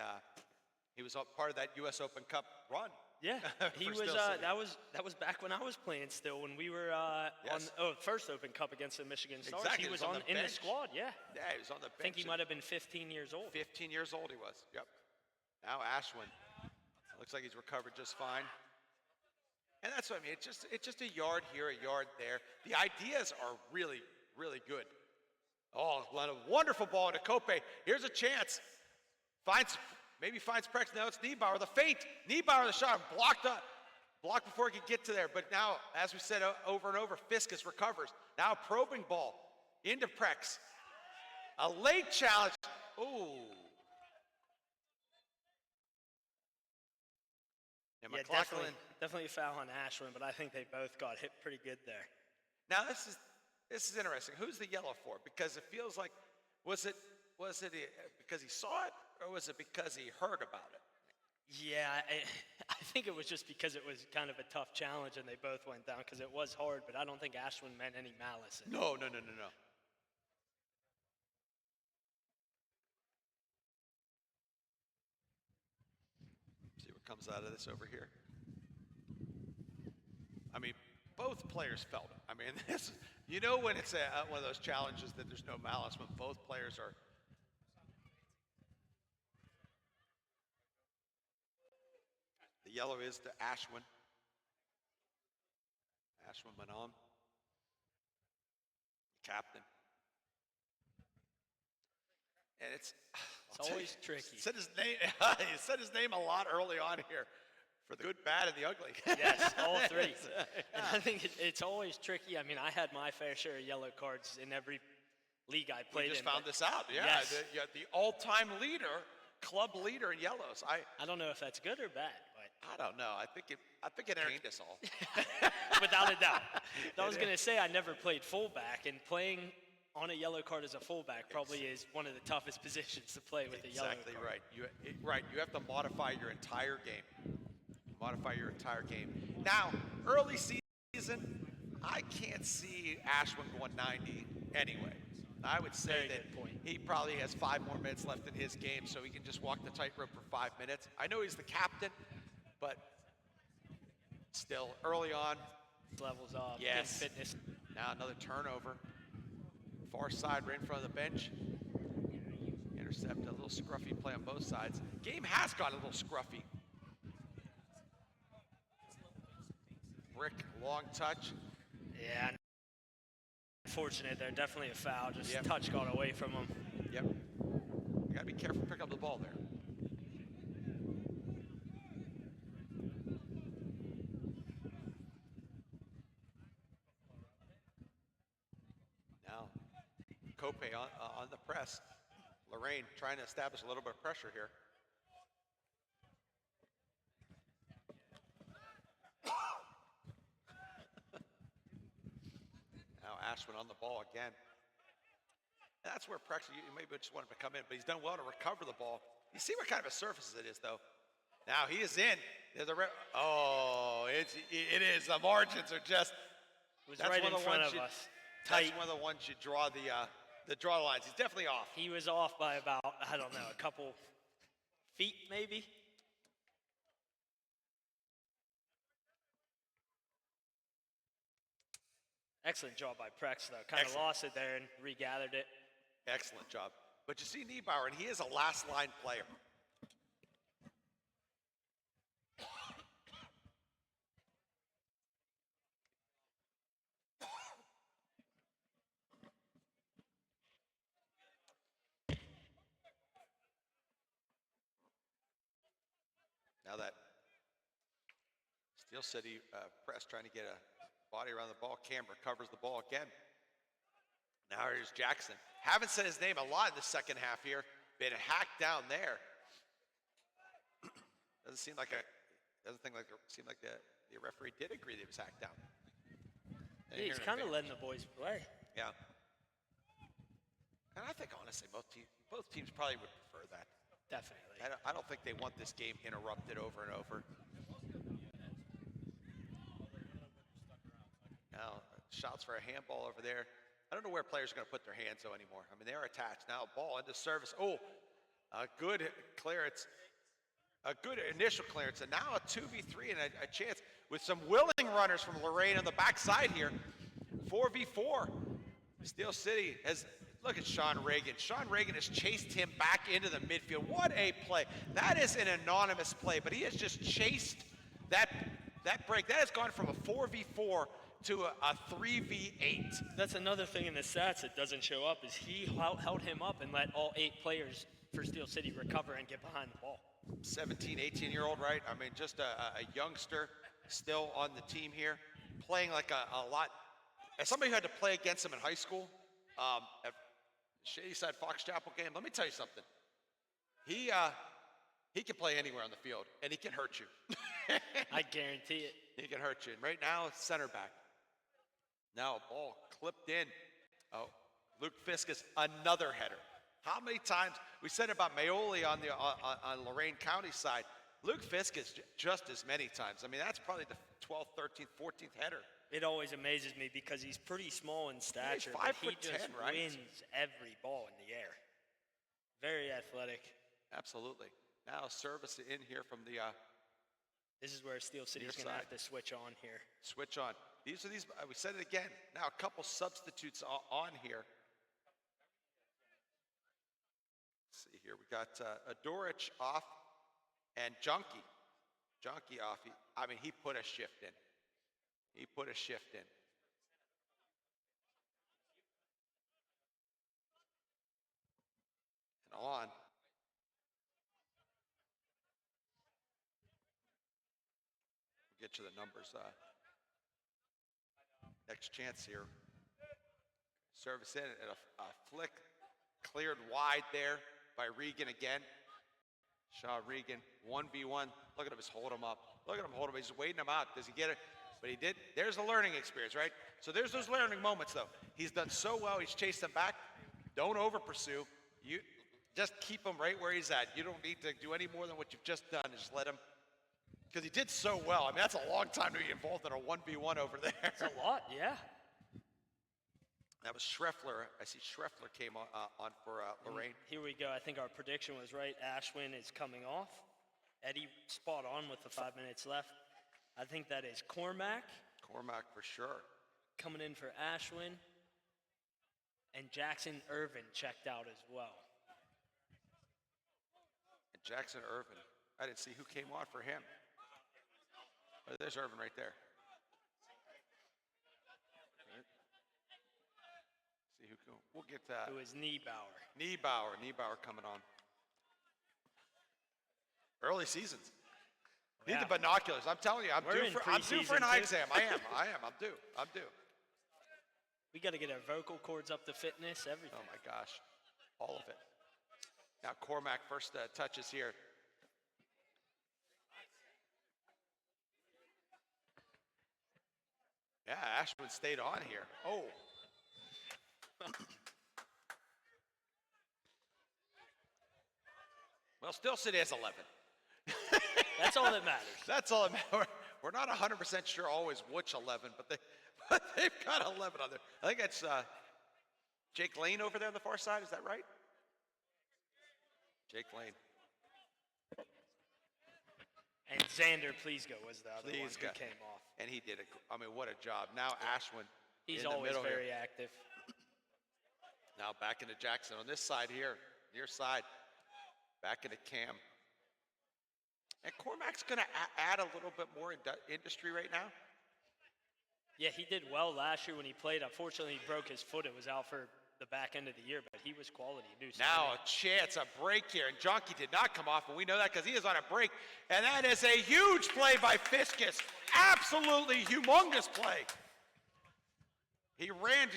Speaker 5: he was part of that U.S. Open Cup run.
Speaker 6: Yeah, he
Speaker 5: for
Speaker 6: was.
Speaker 5: Steel City.
Speaker 6: That was back when I was playing still. When we were
Speaker 5: Yes.
Speaker 6: on first Open Cup against the Michigan Stars,
Speaker 5: Exactly,
Speaker 6: he
Speaker 5: he
Speaker 6: was
Speaker 5: was on the
Speaker 6: in the
Speaker 5: bench.
Speaker 6: squad. Yeah,
Speaker 5: Yeah, he was on the bench.
Speaker 6: I think he might have been 15 years old.
Speaker 5: 15 years old he was. Yep. Now Ashwin. Looks like he's recovered just fine. And that's what I mean. It's just a yard here, a yard there. The ideas are really, really good. Oh, what a wonderful ball to Kope. Here's a chance. Maybe finds Prex. Now it's Niebauer. The feint. Niebauer, the shot. Blocked before he could get to there. But now, as we said over and over, Fiskus recovers. Now a probing ball into Prex. A late challenge. Ooh. And
Speaker 6: Yeah,
Speaker 5: McLaughlin.
Speaker 6: definitely a foul on Ashwin, but I think they both got hit pretty good there.
Speaker 5: Now this is interesting. Who's the yellow for? Because it feels like, was it because he saw it, or was it because he heard about it?
Speaker 6: Yeah, I think it was just because it was kind of a tough challenge and they both went down because it was hard, but I don't think Ashwin meant any malice.
Speaker 5: No. See what comes out of this over here. I mean, both players felt it. I mean, when it's one of those challenges that there's no malice, when both players are. The yellow is to Ashwin. Ashwin went on. Captain. And it's
Speaker 6: always tricky.
Speaker 5: He said his name. He said his name a lot early on here, for the good, bad, and the ugly.
Speaker 6: Yes, all three. And I think it's always tricky. I mean, I had my fair share of yellow cards in every league I played in.
Speaker 5: We just found this out. Yeah,
Speaker 6: Yes.
Speaker 5: the all-time leader, club leader in yellows.
Speaker 6: I don't know if that's good or bad, but
Speaker 5: I don't know. I think it entertained us all.
Speaker 6: without a doubt. I was going to say I never played fullback, and playing on a yellow card as a fullback probably is one of the toughest positions to play with a yellow card.
Speaker 5: Exactly right. You have to modify your entire game. Now, early season, I can't see Ashwin going 90 anyway. I would say
Speaker 6: Very
Speaker 5: that
Speaker 6: good point.
Speaker 5: he probably has 5 more minutes left in his game, so he can just walk the tightrope for 5 minutes. I know he's the captain, but still, early on.
Speaker 6: Levels up,
Speaker 5: Yes.
Speaker 6: good fitness.
Speaker 5: Now another turnover. Far side, right in front of the bench. Intercept, a little scruffy play on both sides. Game has got a little scruffy. Brick, long touch.
Speaker 6: Yeah. Unfortunate there, definitely a foul. Just
Speaker 5: Yep.
Speaker 6: touch got away from him.
Speaker 5: Yep. You gotta be careful picking up the ball there. Now, Kope on the press. Lorain trying to establish a little bit of pressure here. Now Ashwin on the ball again. And that's where Prex, you maybe just want him to come in, but he's done well to recover the ball. You see what kind of a surface it is, though. Now he is in. There's it is. The margins are just.
Speaker 6: It was
Speaker 5: That's
Speaker 6: right
Speaker 5: one
Speaker 6: in
Speaker 5: of the
Speaker 6: front
Speaker 5: ones
Speaker 6: of
Speaker 5: you-
Speaker 6: us.
Speaker 5: That's
Speaker 6: Tight.
Speaker 5: one of the ones you draw the draw lines. He's definitely off.
Speaker 6: He was off by about, I don't know, a couple feet maybe. Excellent job by Prex, though. Kind of
Speaker 5: Excellent.
Speaker 6: lost it there and regathered it.
Speaker 5: Excellent job. But you see Niebauer, and he is a last line player. Now that Steel City press trying to get a body around the ball, Cam recovers the ball again. Now here's Jackson. Haven't said his name a lot in the second half here. Been hacked down there. Doesn't seem like the referee did agree that he was hacked down.
Speaker 6: Yeah, he's kind of letting the boys play.
Speaker 5: Yeah. And I think honestly both teams probably would prefer that.
Speaker 6: Definitely.
Speaker 5: I don't think they want this game interrupted over and over. Now, shots for a handball over there. I don't know where players are going to put their hands though anymore. I mean, they are attached. Now, ball into service. Oh, a good clearance. A good initial clearance. And now a 2v3 and a chance with some willing runners from Lorain on the backside here. 4v4. Steel City has, look at Sean Reagan. Sean Reagan has chased him back into the midfield. What a play. That is an anonymous play, but he has just chased that break. That has gone from a 4v4 to a 3v8.
Speaker 6: That's another thing in the stats that doesn't show up is he held him up and let all 8 players for Steel City recover and get behind the ball.
Speaker 5: 17, 18-year-old, right? I mean, just a youngster still on the team here, playing like a lot. As somebody who had to play against him in high school, at Shadyside Fox Chapel game, let me tell you something. He can play anywhere on the field, and he can hurt you.
Speaker 6: I guarantee it.
Speaker 5: He can hurt you. And right now, it's center back. Now a ball clipped in. Oh, Luke Fiskus, another header. How many times, we said about Maioli on Lorain County side, Luke Fiskus just as many times. I mean, that's probably the 12th, 13th, 14th header.
Speaker 6: It always amazes me because he's pretty small in stature,
Speaker 5: Yeah,
Speaker 6: but he
Speaker 5: 5'10",
Speaker 6: just
Speaker 5: right?
Speaker 6: wins every ball in the air. Very athletic.
Speaker 5: Absolutely. Now service in here from the
Speaker 6: This is where Steel City's going to have to switch on here.
Speaker 5: switch on. These are we said it again. Now a couple substitutes on here. Let's see here. We got Adorich off and Junkie. Junkie off. He put a shift in. He put a shift in. And on. We'll get to the numbers. Next chance here. Service in and a flick. Cleared wide there by Regan again. Shaw Regan, 1v1. Look at him just hold him up. Look at him hold him. He's waiting him out. Does he get it? But he did. There's a learning experience, right? So there's those learning moments, though. He's done so well. He's chased him back. Don't over pursue. You just keep him right where he's at. You don't need to do any more than what you've just done. Just let him. Because he did so well. I mean, that's a long time to be involved in a 1v1 over there.
Speaker 6: It's a lot, yeah.
Speaker 5: That was Schreffler. I see Schreffler came on for Lorain.
Speaker 6: Here we go. I think our prediction was right. Ashwin is coming off. Eddie spot on with the 5 minutes left. I think that is Cormac.
Speaker 5: Cormac for sure.
Speaker 6: Coming in for Ashwin. And Jackson Irvin checked out as well.
Speaker 5: And Jackson Irvin. I didn't see who came on for him. Oh, there's Irvin right there. See who can, we'll get that.
Speaker 6: Who is Niebauer.
Speaker 5: Niebauer coming on. Early seasons.
Speaker 6: Yeah.
Speaker 5: Need the binoculars. I'm telling you, I'm due for an eye exam. I am. I'm due.
Speaker 6: We got to get our vocal cords up to fitness, everything.
Speaker 5: Oh my gosh, all of it. Now Cormac first touches here. Yeah, Ashwin stayed on here. Oh. Well, Steel City has 11.
Speaker 6: That's all that matters.
Speaker 5: That's all that matters. We're not 100% sure always which 11, but they've got 11 on there. I think it's Jake Lane over there on the far side. Is that right? Jake Lane.
Speaker 6: And Xander Pleasco was the other one who came off.
Speaker 5: And he did it. I mean, what a job. Now Ashwin
Speaker 6: He's
Speaker 5: in the
Speaker 6: always
Speaker 5: middle
Speaker 6: very
Speaker 5: here.
Speaker 6: active.
Speaker 5: Now back into Jackson on this side here, near side. Back into Cam. And Cormac's going to add a little bit more industry right now.
Speaker 6: Yeah, he did well last year when he played. Unfortunately, he broke his foot. It was out for the back end of the year, but he was quality.
Speaker 5: Now a chance, a break here, and Junkie did not come off, and we know that because he is on a break. And that is a huge play by Fiskus. Absolutely humongous play. He ran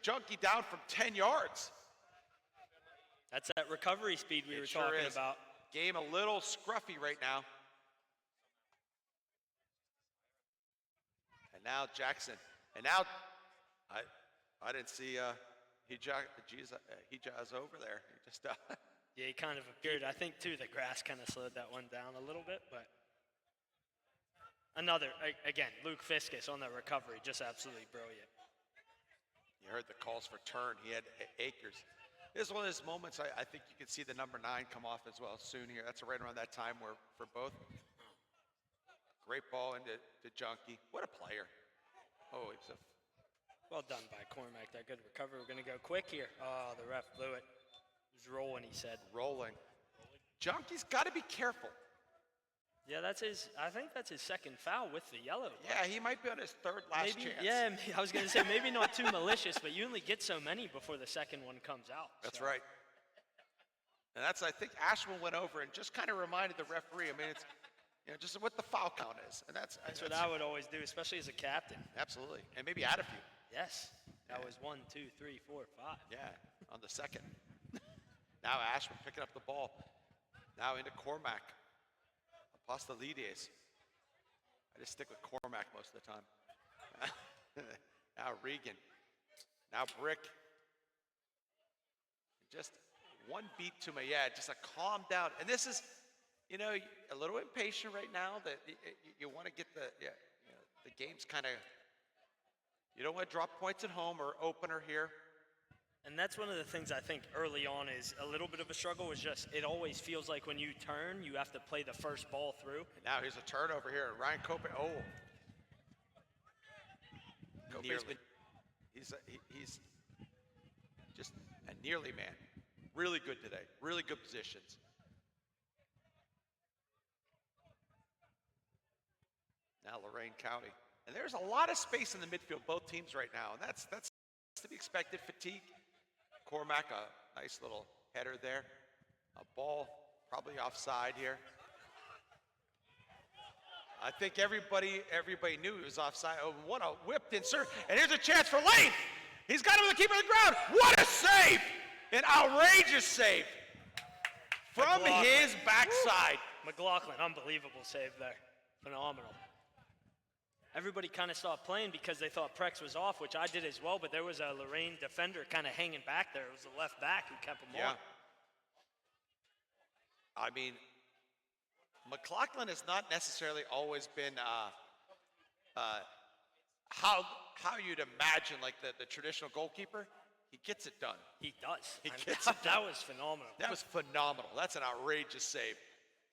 Speaker 5: Junkie down from 10 yards.
Speaker 6: That's that recovery speed we were
Speaker 5: Sure
Speaker 6: talking
Speaker 5: is.
Speaker 6: about.
Speaker 5: Game a little scruffy right now. And now Jackson. And now I didn't see Hijaz over there. He just
Speaker 6: Yeah, he kind of appeared. I think, too, the grass kind of slowed that one down a little bit. But again, Luke Fiskus on that recovery, just absolutely brilliant.
Speaker 5: You heard the calls for turn. He had acres. This is one of those moments I think you can see the number 9 come off as well soon here. That's right around that time where for both. Great ball into Junkie. What a player. Oh, he's a
Speaker 6: Well done by Cormac. That good recovery. We're going to go quick here. Oh, the ref blew it. He was rolling, he said.
Speaker 5: rolling. Junkie's got to be careful.
Speaker 6: Yeah, I think that's his second foul with the yellow.
Speaker 5: Yeah, he might be on his third last chance.
Speaker 6: Yeah, I was going to say maybe not too malicious, but you only get so many before the second one comes out.
Speaker 5: That's
Speaker 6: so.
Speaker 5: right. And that's, I think Ashwin went over and just kind of reminded the referee. I mean, it's, just what the foul count is. And that's
Speaker 6: what I would always do, especially as a captain.
Speaker 5: Absolutely. And maybe add a few.
Speaker 6: Yes. That was 1, 2, 3, 4, 5.
Speaker 5: Yeah, on the second. Now Ashwin picking up the ball. Now into Cormac. Apostolides. I just stick with Cormac most of the time. Now Regan. Now Brick. Just one beat to my just a calm down. And this is, a little impatient right now that you want to get the game's kind of, you don't want to drop points at home or opener here.
Speaker 6: And that's one of the things I think early on is a little bit of a struggle is just it always feels like when you turn, you have to play the first ball through.
Speaker 5: And now here's a turnover here. Ryan Cope. Oh. Nearly. He's just a nearly man. Really good today. Really good positions. Now Lorain County. And there's a lot of space in the midfield, both teams right now. And that's to be expected. Fatigue. Cormac, a nice little header there. A ball probably offside here. I think everybody knew he was offside. Oh, what a whipped insert. And here's a chance for Lane. He's got him to keep it on the ground. What a save! An outrageous save from his backside.
Speaker 6: McLaughlin, unbelievable save there. Phenomenal. Everybody kind of stopped playing because they thought Prex was off, which I did as well, but there was a Lorain defender kind of hanging back there. It was the left back who kept him on.
Speaker 5: I mean, McLaughlin has not necessarily always been how you'd imagine like the traditional goalkeeper. He gets it done.
Speaker 6: He does.
Speaker 5: He gets it done.
Speaker 6: That was phenomenal.
Speaker 5: That was phenomenal. That's an outrageous save.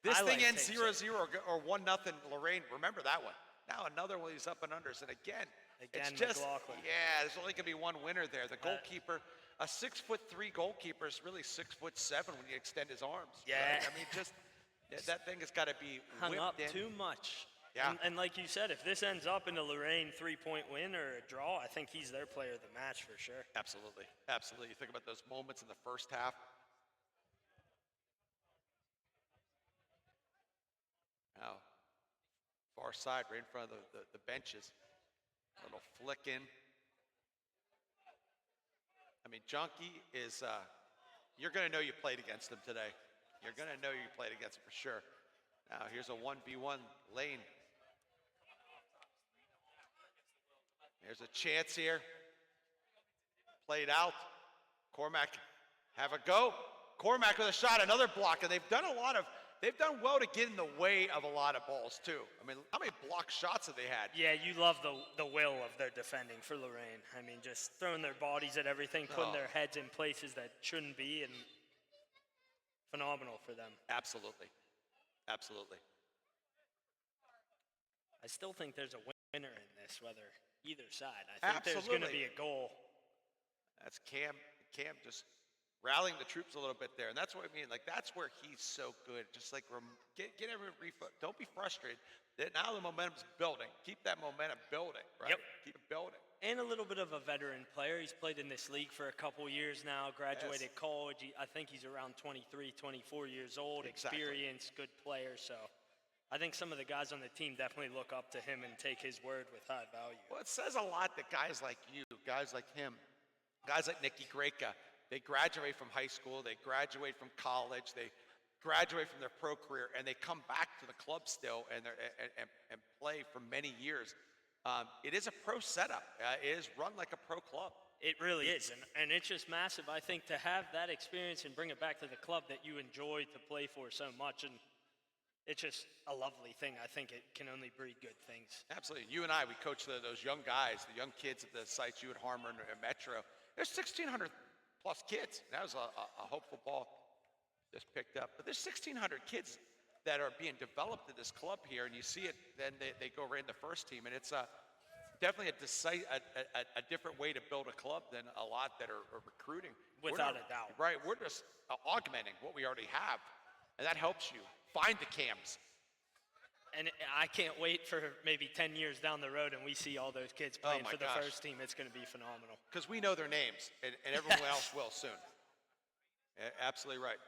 Speaker 5: This
Speaker 6: I
Speaker 5: thing
Speaker 6: like
Speaker 5: ends
Speaker 6: tape
Speaker 5: 0-0 or 1-0 Lorain. Remember that one. Now another one, he's up and unders. And again, it's just,
Speaker 6: McLaughlin.
Speaker 5: there's only going to be one winner there. The goalkeeper, a 6'3" goalkeeper is really 6'7" when you extend his arms.
Speaker 6: Yeah.
Speaker 5: Right? I mean, just that thing has got to be
Speaker 6: hung
Speaker 5: whipped
Speaker 6: up
Speaker 5: in.
Speaker 6: too much.
Speaker 5: Yeah.
Speaker 6: And like you said, if this ends up in a Lorain 3-point win or a draw, I think he's their player of the match for sure.
Speaker 5: Absolutely. Absolutely. You think about those moments in the first half. Now, far side, right in front of the benches. A little flick in. I mean, Junkie is, you're going to know you played against him today. You're going to know you played against him for sure. Now, here's a 1v1 Lane. There's a chance here. Played out. Cormac have a go. Cormac with a shot, another block, and they've done well to get in the way of a lot of balls too. I mean, how many block shots have they had?
Speaker 6: Yeah, you love the will of their defending for Lorain. I mean, just throwing their bodies at everything, putting their heads in places that shouldn't be, and phenomenal for them.
Speaker 5: Absolutely. Absolutely.
Speaker 6: I still think there's a winner in this, whether either side. I think there's going to be a goal.
Speaker 5: That's Cam just rallying the troops a little bit there. And that's what I mean. Like, that's where he's so good. Just like get everyone don't be frustrated. Now the momentum's building. Keep that momentum building, right?
Speaker 6: Yep.
Speaker 5: Keep it building.
Speaker 6: And a little bit of a veteran player. He's played in this league for a couple years now, graduated college. I think he's around 23, 24 years old,
Speaker 5: Exactly.
Speaker 6: experienced, good player. So I think some of the guys on the team definitely look up to him and take his word with high value.
Speaker 5: Well, it says a lot that guys like you, guys like him, guys like Nicky Greca, they graduate from high school, they graduate from college, they graduate from their pro career, and they come back to the club still and play for many years. It is a pro setup. It is run like a pro club.
Speaker 6: It really is, and it's just massive. I think to have that experience and bring it back to the club that you enjoy to play for so much, and it's just a lovely thing. I think it can only breed good things.
Speaker 5: Absolutely. You and I, we coach those young guys, the young kids at the sites, you at Harmer and Metro. There's 1,600 plus kids. That was a hopeful ball just picked up. But there's 1,600 kids that are being developed at this club here, and you see it, then they go right in the first team. And it's definitely a different way to build a club than a lot that are recruiting.
Speaker 6: Without a doubt.
Speaker 5: Right. We're just augmenting what we already have, and that helps you find the cams.
Speaker 6: And I can't wait for maybe 10 years down the road and we see all those kids playing for the first team. It's going to be phenomenal.
Speaker 5: Because we know their names, and everyone else will soon. Absolutely right.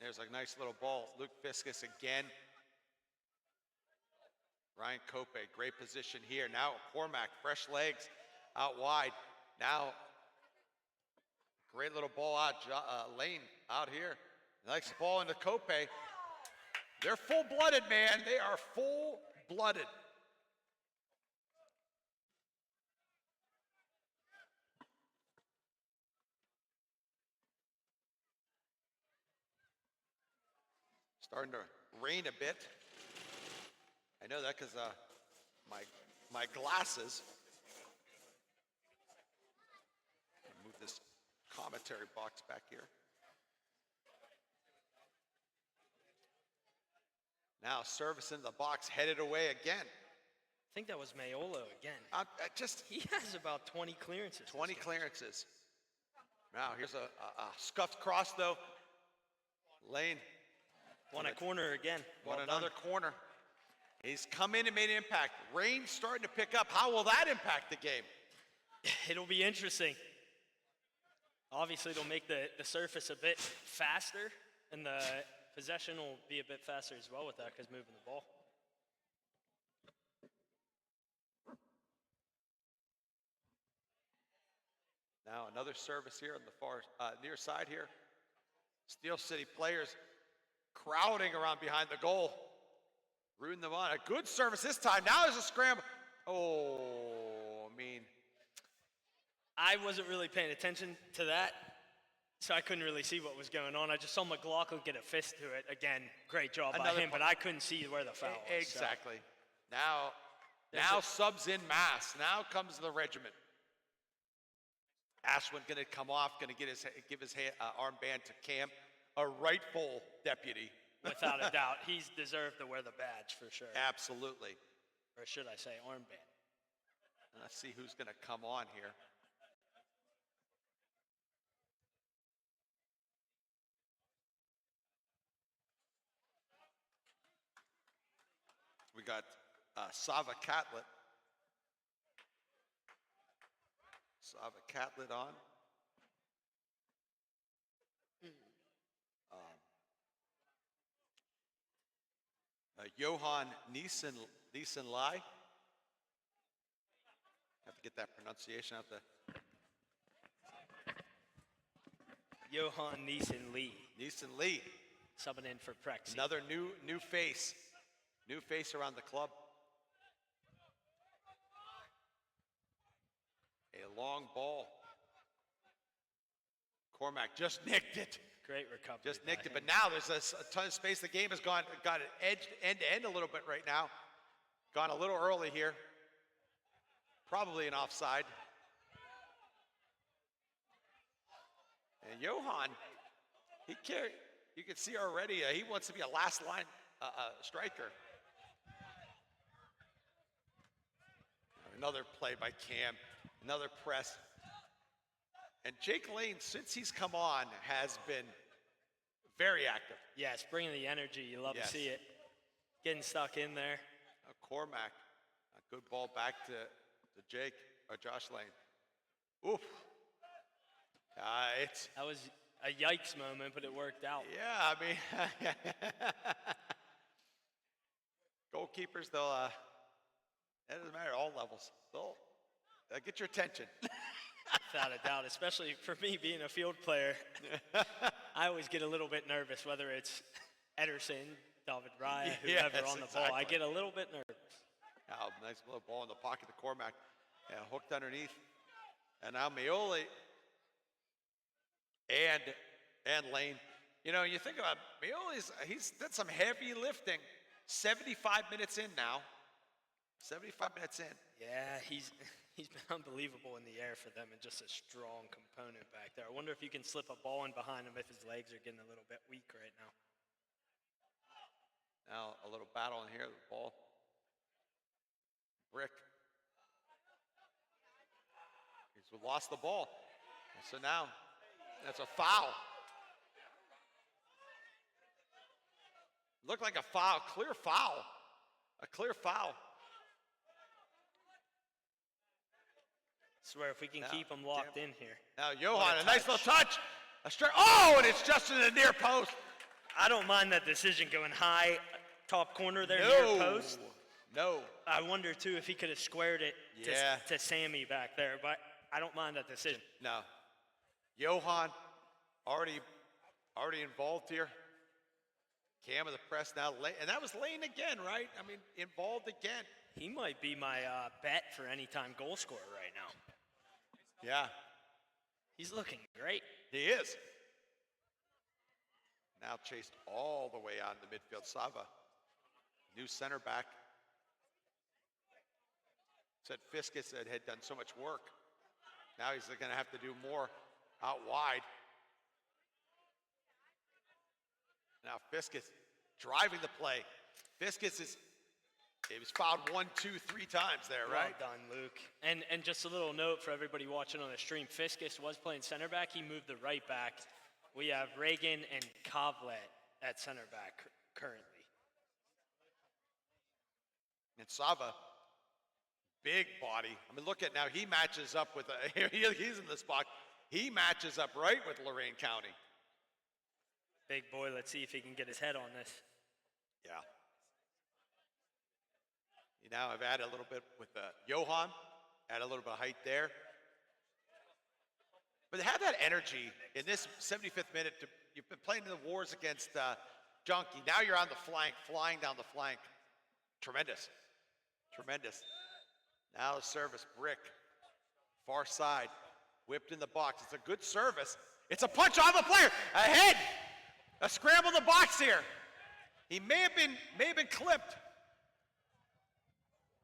Speaker 5: There's a nice little ball. Luke Fiskus again. Ryan Cope, great position here. Now Cormac, fresh legs out wide. Now, great little ball out. Lane out here. Nice ball into Cope. They're full-blooded, man. They are full-blooded. Starting to rain a bit. I know that because my glasses. Move this commentary box back here. Now service into the box, headed away again.
Speaker 6: I think that was Mayolo again. He has about 20 clearances.
Speaker 5: 20 clearances. Now here's a scuffed cross though. Lane.
Speaker 6: Won a corner again.
Speaker 5: Won another corner. He's come in and made an impact. Rain's starting to pick up. How will that impact the game?
Speaker 6: It'll be interesting. Obviously, it'll make the surface a bit faster, and the possession will be a bit faster as well with that because moving the ball.
Speaker 5: Now another service here on the far near side here. Steel City players crowding around behind the goal. Rooting them on. A good service this time. Now there's a scramble. Oh, I mean.
Speaker 6: I wasn't really paying attention to that, so I couldn't really see what was going on. I just saw McLaughlin get a fist to it. Again, great job by him, but I couldn't see where the foul was.
Speaker 5: Exactly. So. Now subs in mass. Now comes the regiment. Ashwin going to come off, going to give his armband to Cam, a rightful deputy.
Speaker 6: Without a doubt. He's deserved to wear the badge for sure.
Speaker 5: Absolutely.
Speaker 6: Or should I say armband.
Speaker 5: Let's see who's going to come on here. We got Sava Catlett. Sava Catlett on. Johan Neeson Lai. Have to get that pronunciation out there.
Speaker 6: Johan Neeson Lee.
Speaker 5: Neeson Lee.
Speaker 6: Subbing in for Prexy.
Speaker 5: Another new face. New face around the club. A long ball. Cormac just nicked it.
Speaker 6: Great recovery.
Speaker 5: Just nicked it, but now there's a ton of space. The game has got it edged end to end a little bit right now. Gone a little early here. Probably an offside. And Johan, you can see already, he wants to be a last line striker. another play by Cam, another press. And Jake Lane, since he's come on, has been very active.
Speaker 6: Yes, bringing the energy. You love to see it. Getting stuck in there.
Speaker 5: Cormac, a good ball back to Jake, or Josh Lane. Oof.
Speaker 6: That was a yikes moment, but it worked out.
Speaker 5: Yeah, I mean, goalkeepers, they'll, it doesn't matter, all levels. They'll get your attention.
Speaker 6: Without a doubt, especially for me being a field player. I always get a little bit nervous, whether it's Ederson, David Raya, whoever on the ball. I get a little bit nervous.
Speaker 5: Now, nice little ball in the pocket to Cormac. Yeah, hooked underneath. And now Meoli and Lane. You know, you think about he's done some heavy lifting. 75 minutes in now. 75 minutes in.
Speaker 6: Yeah, he's been unbelievable in the air for them and just a strong component back there. I wonder if you can slip a ball in behind him if his legs are getting a little bit weak right now.
Speaker 5: Now a little battle in here, the ball. Brick. He's lost the ball. So now that's a foul. Looked like a foul, clear foul. A clear foul.
Speaker 6: Swear if we can keep him locked in here.
Speaker 5: Now Johan, a nice little touch. Oh, and it's just in the near post.
Speaker 6: I don't mind that decision going high, top corner there, near post.
Speaker 5: No.
Speaker 6: I wonder too if he could have squared it to Sammy back there, but I don't mind that decision.
Speaker 5: No. Johan already involved here. Cam of the press now, and that was Lane again, right? I mean, involved again.
Speaker 6: He might be my bet for anytime goal scorer right now.
Speaker 5: Yeah.
Speaker 6: He's looking great.
Speaker 5: He is. Now chased all the way on the midfield. Sava, new center back. Said Fiskus had done so much work. Now he's going to have to do more out wide. Now Fiskus driving the play. Fiskus he was fouled 1, 2, 3 times there, right?
Speaker 6: Well done, Luke. And just a little note for everybody watching on the stream, Fiskus was playing center back. He moved the right back. We have Reagan and Kovlet at center back currently.
Speaker 5: And Sava, big body. I mean, look at now, he matches up with, he's in the spot. He matches up right with Lorain County.
Speaker 6: Big boy, let's see if he can get his head on this.
Speaker 5: Yeah. You now have added a little bit with Johan, add a little bit of height there. But have that energy in this 75th minute. You've been playing the wars against Junkie. Now you're on the flank, flying down the flank. Tremendous. Tremendous. Now the service, Brick. Far side, whipped in the box. It's a good service. It's a punch on the player. Ahead. A scramble in the box here. He may have been clipped.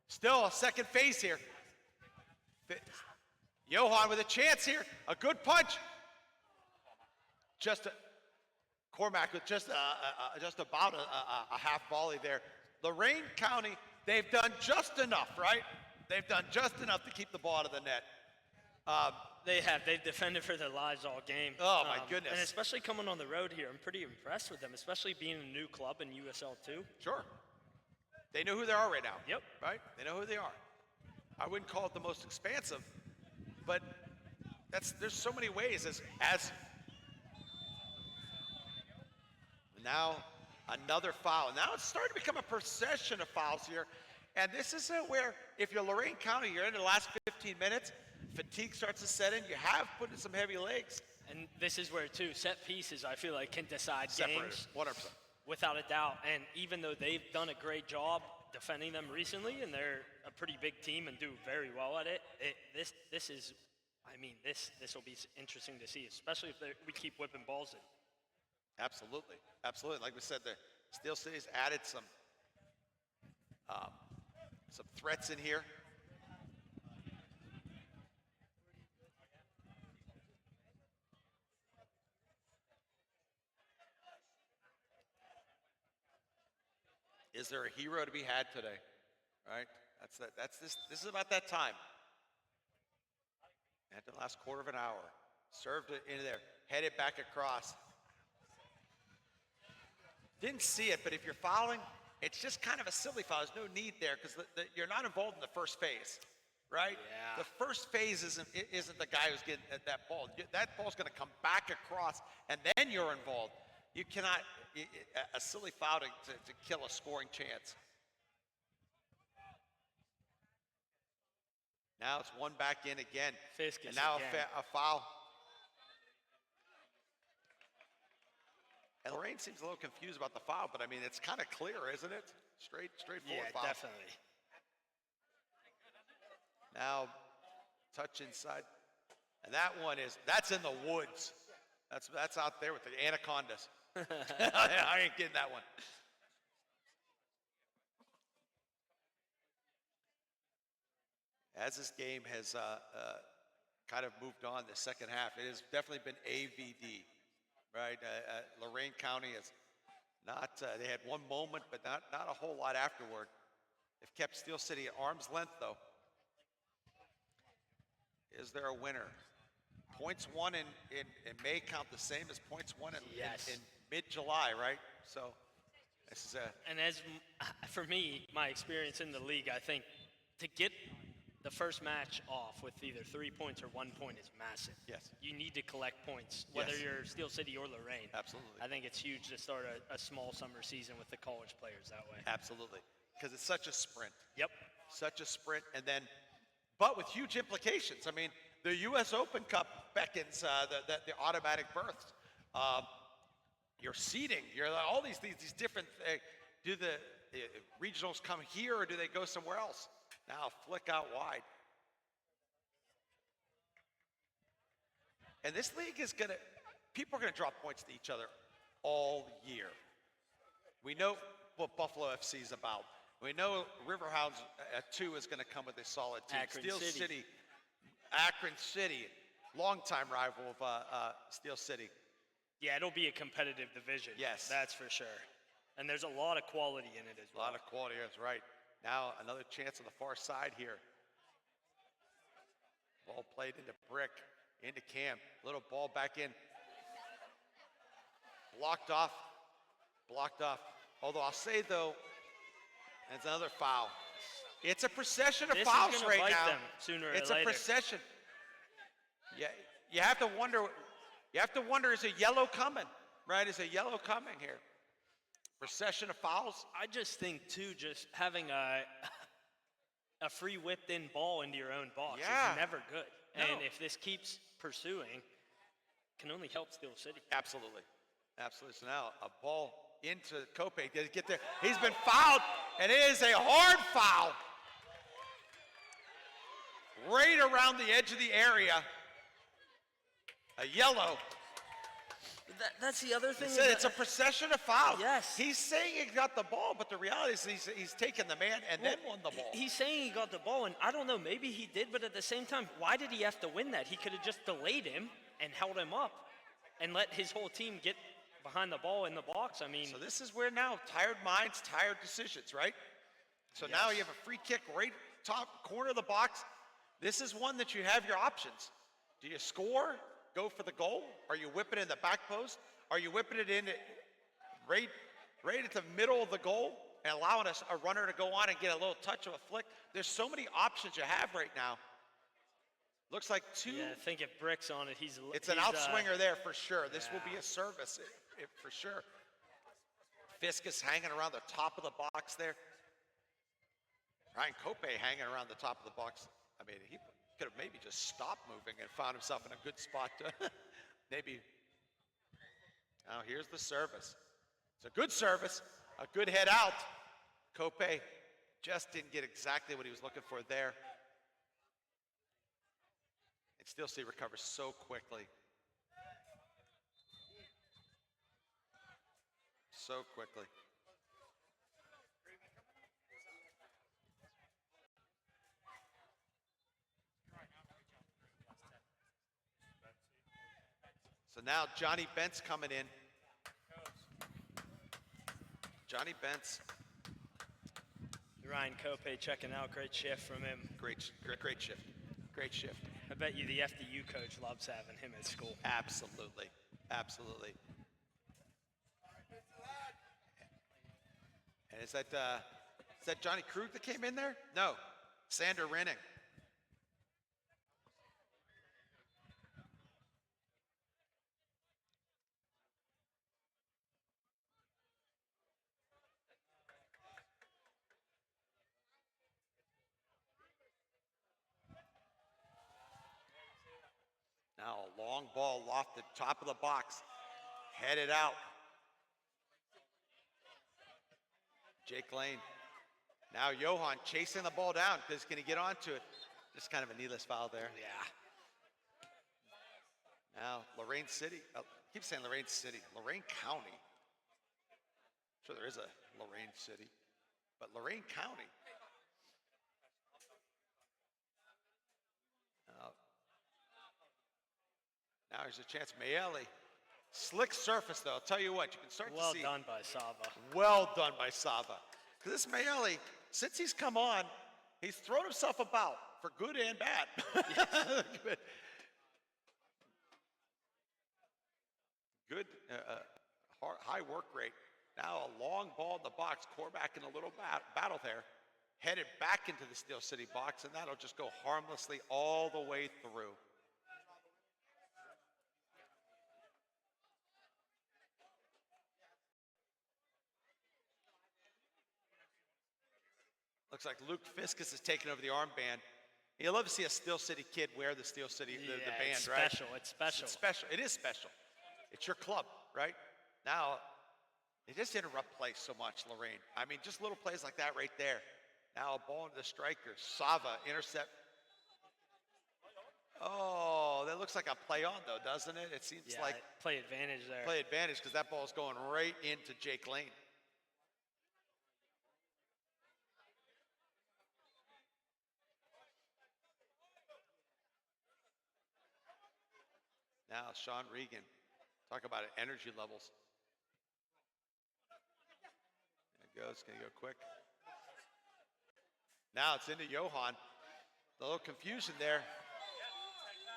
Speaker 5: Still a second phase here. Johan with a chance here. A good punch. Cormac with just about a half volley there. Lorain County, they've done just enough, right? They've done just enough to keep the ball out of the net.
Speaker 6: They have. They've defended for their lives all game.
Speaker 5: Oh, my goodness.
Speaker 6: And especially coming on the road here, I'm pretty impressed with them, especially being a new club in USL 2.
Speaker 5: Sure. They know who they are right now.
Speaker 6: Yep.
Speaker 5: Right? They know who they are. I wouldn't call it the most expansive, but there's so many ways as now another foul. Now it's starting to become a procession of fouls here. And this is where, if you're Lorain County, you're in the last 15 minutes, fatigue starts to set in. You have put in some heavy legs.
Speaker 6: And this is where, too, set pieces, I feel like, can decide games.
Speaker 5: 100%.
Speaker 6: Without a doubt. And even though they've done a great job defending them recently, and they're a pretty big team and do very well at it, this will be interesting to see, especially if we keep whipping balls in.
Speaker 5: Absolutely. Absolutely. Like we said, the Steel City's added some threats in here. Is there a hero to be had today? Right? This is about that time. At the last quarter of an hour. Served it into there. Headed back across. Didn't see it, but if you're fouling, it's just kind of a silly foul. There's no need there because you're not involved in the first phase, right?
Speaker 6: Yeah.
Speaker 5: The first phase isn't the guy who's getting that ball. That ball's going to come back across, and then you're involved. You cannot, a silly foul to kill a scoring chance. Now it's one back in again.
Speaker 6: Fiskus
Speaker 5: and now
Speaker 6: again.
Speaker 5: a foul. And Lorain seems a little confused about the foul, but I mean, it's kind of clear, isn't it? Straightforward
Speaker 6: Yeah,
Speaker 5: foul.
Speaker 6: definitely.
Speaker 5: Now, touch inside. And that's in the woods. That's out there with the anacondas. I ain't getting that one. As this game has kind of moved on the second half, it has definitely been AVD, right? Lorain County is not, they had one moment, but not a whole lot afterward. They've kept Steel City at arm's length, though. Is there a winner? Points won in May count the same as points won in mid-July, right? So this is a...
Speaker 6: And for me, my experience in the league, I think to get the first match off with either 3 points or 1 point is massive.
Speaker 5: Yes.
Speaker 6: You need to collect points, whether
Speaker 5: Yes.
Speaker 6: you're Steel City or Lorain.
Speaker 5: Absolutely.
Speaker 6: I think it's huge to start a small summer season with the college players that way.
Speaker 5: Absolutely. Because it's such a sprint.
Speaker 6: Yep.
Speaker 5: Such a sprint. And then, but with huge implications. I mean, the U.S. Open Cup beckons the automatic berths. Your seeding, all these different, do the regionals come here or do they go somewhere else? Now flick out wide. And this league is people are gonna drop points to each other all year. We know what Buffalo FC is about. We know Riverhounds 2 is gonna come with a solid team.
Speaker 6: Akron
Speaker 5: Steel
Speaker 6: City.
Speaker 5: Akron City, longtime rival of Steel City.
Speaker 6: Yeah, it'll be a competitive division.
Speaker 5: Yes.
Speaker 6: That's for sure. And there's a lot of quality in it as
Speaker 5: A
Speaker 6: well.
Speaker 5: lot of quality, that's right. Now another chance on the far side here. Ball played into Brick, into Cam. Little ball back in. Blocked off. Although I'll say though, it's another foul. It's a procession of
Speaker 6: This
Speaker 5: fouls
Speaker 6: is gonna
Speaker 5: right
Speaker 6: bite
Speaker 5: now.
Speaker 6: them sooner or
Speaker 5: It's
Speaker 6: later.
Speaker 5: a procession. Yeah, you have to wonder. Is a yellow coming? Right? Is a yellow coming here? Procession of fouls.
Speaker 6: I just think too, just having a free whipped in ball into your own box
Speaker 5: Yeah.
Speaker 6: is never good.
Speaker 5: No.
Speaker 6: And if this keeps pursuing, can only help Steel City.
Speaker 5: Absolutely. So now a ball into Cope. Did it get there? He's been fouled, and it is a hard foul. Right around the edge of the area. A yellow.
Speaker 6: That's the other thing.
Speaker 5: It said it's a procession of fouls.
Speaker 6: Yes.
Speaker 5: He's saying he got the ball, but the reality is he's taken the man and then won the ball.
Speaker 6: He's saying he got the ball, and I don't know, maybe he did, but at the same time, why did he have to win that? He could have just delayed him and held him up and let his whole team get behind the ball in the box. I mean,
Speaker 5: So this is where now tired minds, tired decisions, right? So now you have a free kick right top corner of the box. This is one that you have your options. Do you score? Go for the goal? Are you whipping it in the back post? Are you whipping it in right at the middle of the goal and allowing a runner to go on and get a little touch of a flick? There's so many options you have right now. Looks like two.
Speaker 6: yeah, I think if Brick's on it,
Speaker 5: It's an outswinger there for sure. This will be
Speaker 6: yeah.
Speaker 5: a service for sure. Fiskus hanging around the top of the box there. Ryan Cope hanging around the top of the box. I mean, he could have maybe just stopped moving and found himself in a good spot to maybe. Now here's the service. It's a good service, a good head out. Cope just didn't get exactly what he was looking for there. And Steel City recovers so quickly. So quickly. So now Johnny Bent's coming in. Johnny Bent's.
Speaker 6: Ryan Cope checking out. Great shift from him.
Speaker 5: Great shift. Great shift.
Speaker 6: I bet you the FDU coach loves having him at school.
Speaker 5: Absolutely. Absolutely. And is that Johnny Krug that came in there? No. Sander Renning. Now a long ball off the top of the box, headed out. Jake Lane. Now Johan chasing the ball down because he's going to get onto it. Just kind of a needless foul there.
Speaker 6: Yeah.
Speaker 5: Now Lorain City. I keep saying Lorain City. Lorain County. I'm sure there is a Lorain City, but Lorain County. Now there's a chance. Mayele. Slick surface, though. I'll tell you what, you can start to see.
Speaker 6: Well done by Sava.
Speaker 5: Well done by Sava. Because this Mayele, since he's come on, he's thrown himself about for good and bad. Good, high work rate. Now a long ball in the box, quarterback in a little battle there. Headed back into the Steel City box, and that'll just go harmlessly all the way through. Looks like Luke Fiskus is taking over the armband. You love to see a Steel City kid wear the Steel City the band,
Speaker 6: it's
Speaker 5: right?
Speaker 6: Special. It's special.
Speaker 5: It's special. It is special. It's your club, right? Now, they just interrupt plays so much, Lorain. I mean, just little plays like that right there. Now a ball into the striker. Sava intercept. Oh, that looks like a play on though, doesn't it? It seems like
Speaker 6: play advantage there.
Speaker 5: Play advantage because that ball is going right into Jake Lane. Now, Sean Regan, talk about it, energy levels. There it goes, gonna go quick. Now it's into Johan. A little confusion there.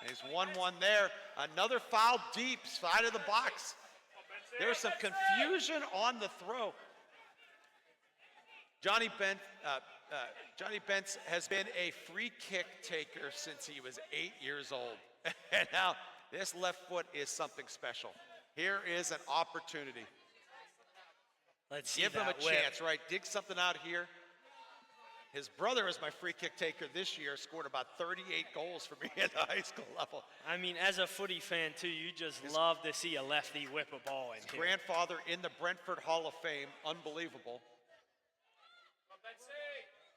Speaker 5: And he's 1-1 there. Another foul deep, side of the box. There's some confusion on the throw. Johnny Bentz has been a free kick taker since he was 8 years old. And now, this left foot is something special. Here is an opportunity.
Speaker 6: Let's
Speaker 5: give him a chance, right? Dig something out here. His brother is my free kick taker this year, scored about 38 goals for me at the high school level.
Speaker 6: I mean, as a footy fan too, you just love to see a lefty whip a ball in.
Speaker 5: His grandfather in the Brentford Hall of Fame, unbelievable.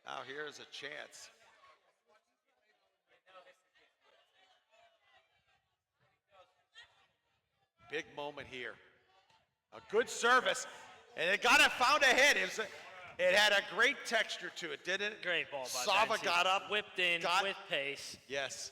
Speaker 5: Now here's a chance. Big moment here. A good service, and it found a head. It had a great texture to it, didn't it?
Speaker 6: Great ball by
Speaker 5: Sava
Speaker 6: Bentz.
Speaker 5: got up.
Speaker 6: Whipped in with pace.
Speaker 5: Yes.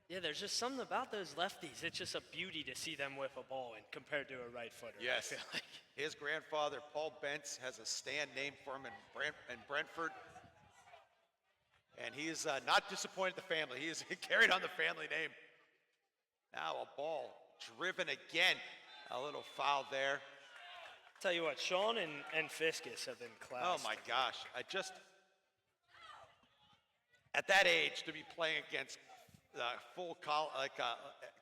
Speaker 6: Yeah, there's just something about those lefties. It's just a beauty to see them whip a ball in compared to a right footer.
Speaker 5: Yes.
Speaker 6: I feel like.
Speaker 5: His grandfather, Paul Bentz, has a stand named for him in Brentford. And he's not disappointed the family. He carried on the family name. Now a ball driven again. A little foul there.
Speaker 6: Tell you what, Sean and Fiskus have been class.
Speaker 5: Oh my gosh. At that age to be playing against full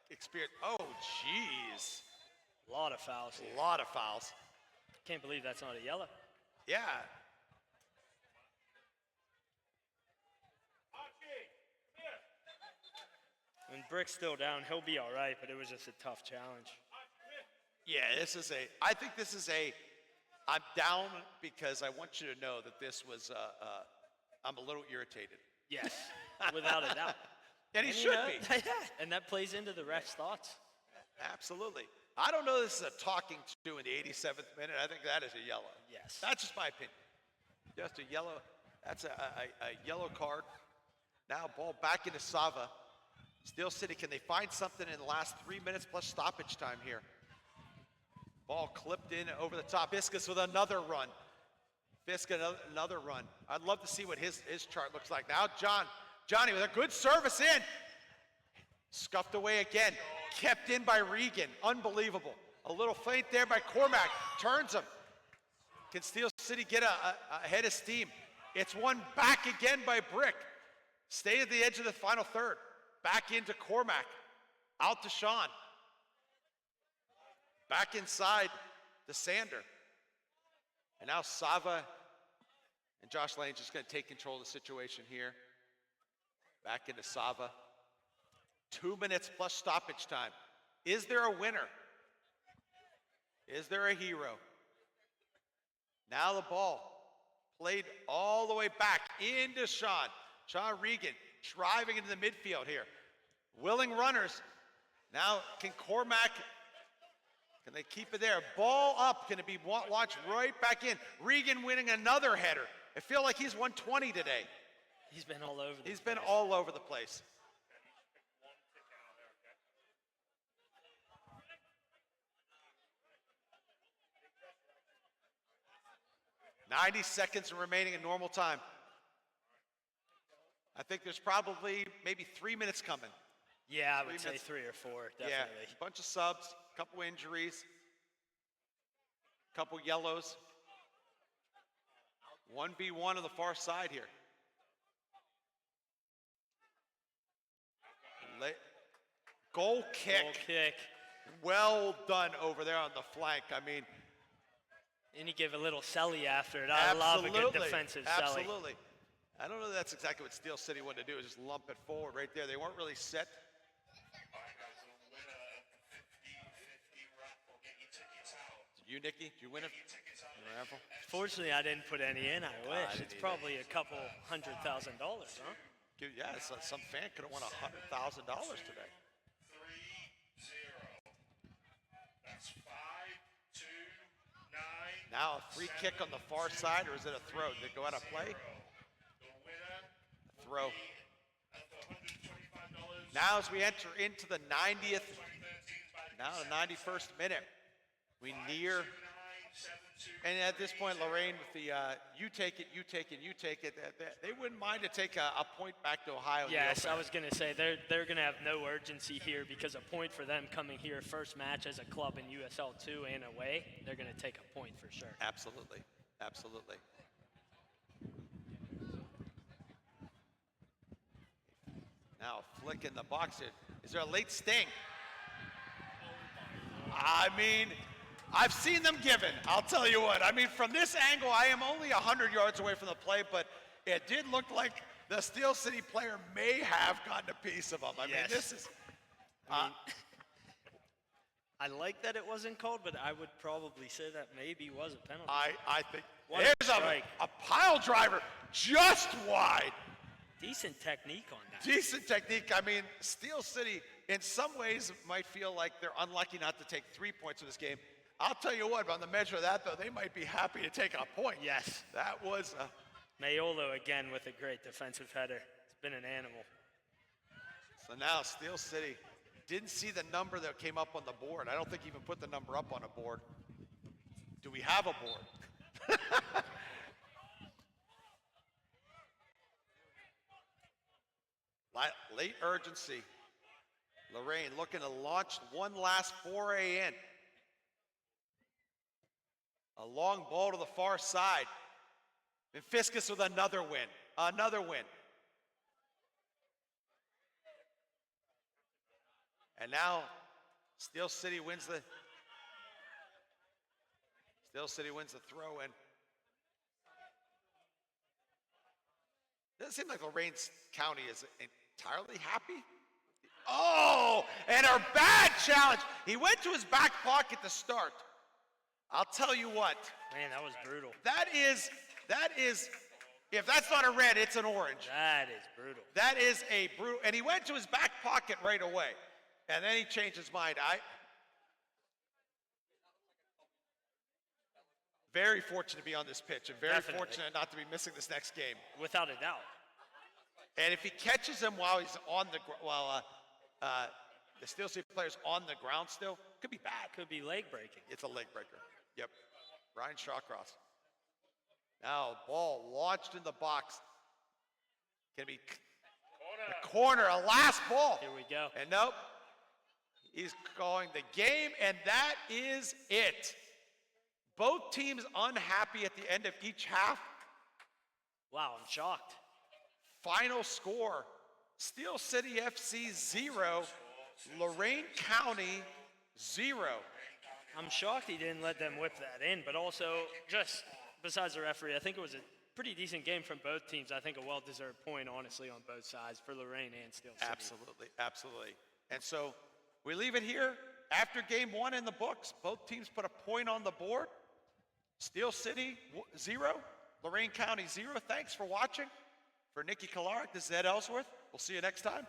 Speaker 5: experience. Oh, jeez.
Speaker 6: A lot of fouls here.
Speaker 5: A lot of fouls.
Speaker 6: Can't believe that's not a yellow.
Speaker 5: Yeah.
Speaker 6: When Brick's still down, he'll be all right, but it was just a tough challenge.
Speaker 5: Yeah, I think I'm down because I want you to know that this was, I'm a little irritated.
Speaker 6: Yes, without a doubt.
Speaker 5: And he should be.
Speaker 6: And that plays into the ref's thoughts.
Speaker 5: Absolutely. I don't know this is a talking to in the 87th minute. I think that is a yellow.
Speaker 6: Yes.
Speaker 5: That's just my opinion. Just a yellow. That's a yellow card. Now ball back into Sava. Steel City, can they find something in the last 3 minutes plus stoppage time here? Ball clipped in over the top. Fiskus with another run. Fisk another run. I'd love to see what his chart looks like. Now Johnny with a good service in. Scuffed away again. Kept in by Regan. Unbelievable. A little feint there by Cormac. Turns him. Can Steel City get a head of steam? It's won back again by Brick. Stay at the edge of the final third. Back into Cormac. Out to Sean. Back inside to Sander. And now Sava and Josh Lane just going to take control of the situation here. Back into Sava. 2 minutes plus stoppage time. Is there a winner? Is there a hero? Now the ball played all the way back into Sean. Sean Regan driving into the midfield here. Willing runners. Now can Cormac, can they keep it there? Ball up, can it be launched right back in? Regan winning another header. I feel like he's 120 today.
Speaker 6: He's been all over the place.
Speaker 5: He's been all over the place. "90 seconds remaining in normal time. I think there's probably maybe 3 minutes coming.
Speaker 6: Yeah, I would say 3 or 4, definitely.
Speaker 5: Yeah, a bunch of subs, a couple injuries, a couple yellows. 1v1 on the far side here. Goal kick.
Speaker 6: Goal kick.
Speaker 5: Well done over there on the flank. I mean,
Speaker 6: And you give a little celly after it. I love a good defensive celly.
Speaker 5: Absolutely. I don't know if that's exactly what Steel City wanted to do, is just lump it forward right there. They weren't really set. You, Nikki, did you win it? Raffle?
Speaker 6: Fortunately, I didn't put any in. I wish. It's
Speaker 5: didn't
Speaker 6: probably a couple $100,000, huh?
Speaker 5: Yeah, some fan could have won $100,000 today.
Speaker 4: 3-0. That's 5-2-9.
Speaker 5: Now a free kick on the far side, or is it a throw? Did it go out of play?
Speaker 4: The winner
Speaker 5: Throw.
Speaker 4: of the $125.
Speaker 5: Now as we enter into the 90th, now the 91st minute, we near, and at this point, Lorain with the you take it, they wouldn't mind to take a point back to Ohio.
Speaker 6: Yes, I was going to say they're going to have no urgency here because a point for them coming here, first match as a club in USL 2 and away, they're going to take a point for sure.
Speaker 5: Absolutely, absolutely. Now flick in the box here. Is there a late sting? I mean, I've seen them given, I'll tell you what. I mean, from this angle, I am only 100 yards away from the play, but it did look like the Steel City player may have gotten a piece of them. I mean, this is...
Speaker 6: I like that it wasn't called, but I would probably say that maybe was a penalty.
Speaker 5: I think...
Speaker 6: What a
Speaker 5: There's
Speaker 6: strike.
Speaker 5: a pile driver just wide.
Speaker 6: Decent technique on that.
Speaker 5: Decent technique. I mean, Steel City, in some ways, might feel like they're unlucky not to take 3 points in this game. I'll tell you what, on the measure of that, though, they might be happy to take a point.
Speaker 6: Yes.
Speaker 5: That was...
Speaker 6: Mayolo again with a great defensive header. It's been an animal.
Speaker 5: So now Steel City didn't see the number that came up on the board. I don't think he even put the number up on a board. Do we have a board? Late urgency. Lorain looking to launch one last foray in. A long ball to the far side. And Fiskus with another win. Another win. And now Steel City wins the throw in. Doesn't seem like Lorain County is entirely happy. Oh, and our bad challenge. He went to his back pocket to start. I'll tell you what.
Speaker 6: Man, that was brutal.
Speaker 5: That is, if that's not a red, it's an orange.
Speaker 6: That is brutal.
Speaker 5: That is a brutal, and he went to his back pocket right away. And then he changed his mind. Very fortunate to be on this pitch, and very
Speaker 6: Definitely.
Speaker 5: fortunate not to be missing this next game.
Speaker 6: Without a doubt.
Speaker 5: And if he catches him while he's on the the Steel City player's on the ground still, could be bad.
Speaker 6: Could be leg breaking.
Speaker 5: It's a leg breaker. Yep. Ryan Shawcross. Now, ball launched in the box. Can be the corner, a last ball.
Speaker 6: Here we go.
Speaker 5: And nope, he's calling the game, and that is it. Both teams unhappy at the end of each half.
Speaker 6: Wow, I'm shocked.
Speaker 5: Final score, Steel City FC 0, Lorain County 0.
Speaker 6: I'm shocked he didn't let them whip that in, but also just besides the referee, I think it was a pretty decent game from both teams. I think a well-deserved point, honestly, on both sides for Lorain and Steel City.
Speaker 5: Absolutely, absolutely. And so we leave it here. After game one in the books, both teams put a point on the board. Steel City 0, Lorain County 0. Thanks for watching. For Nikki Kolarik, this is Ed Ellsworth. We'll see you next time.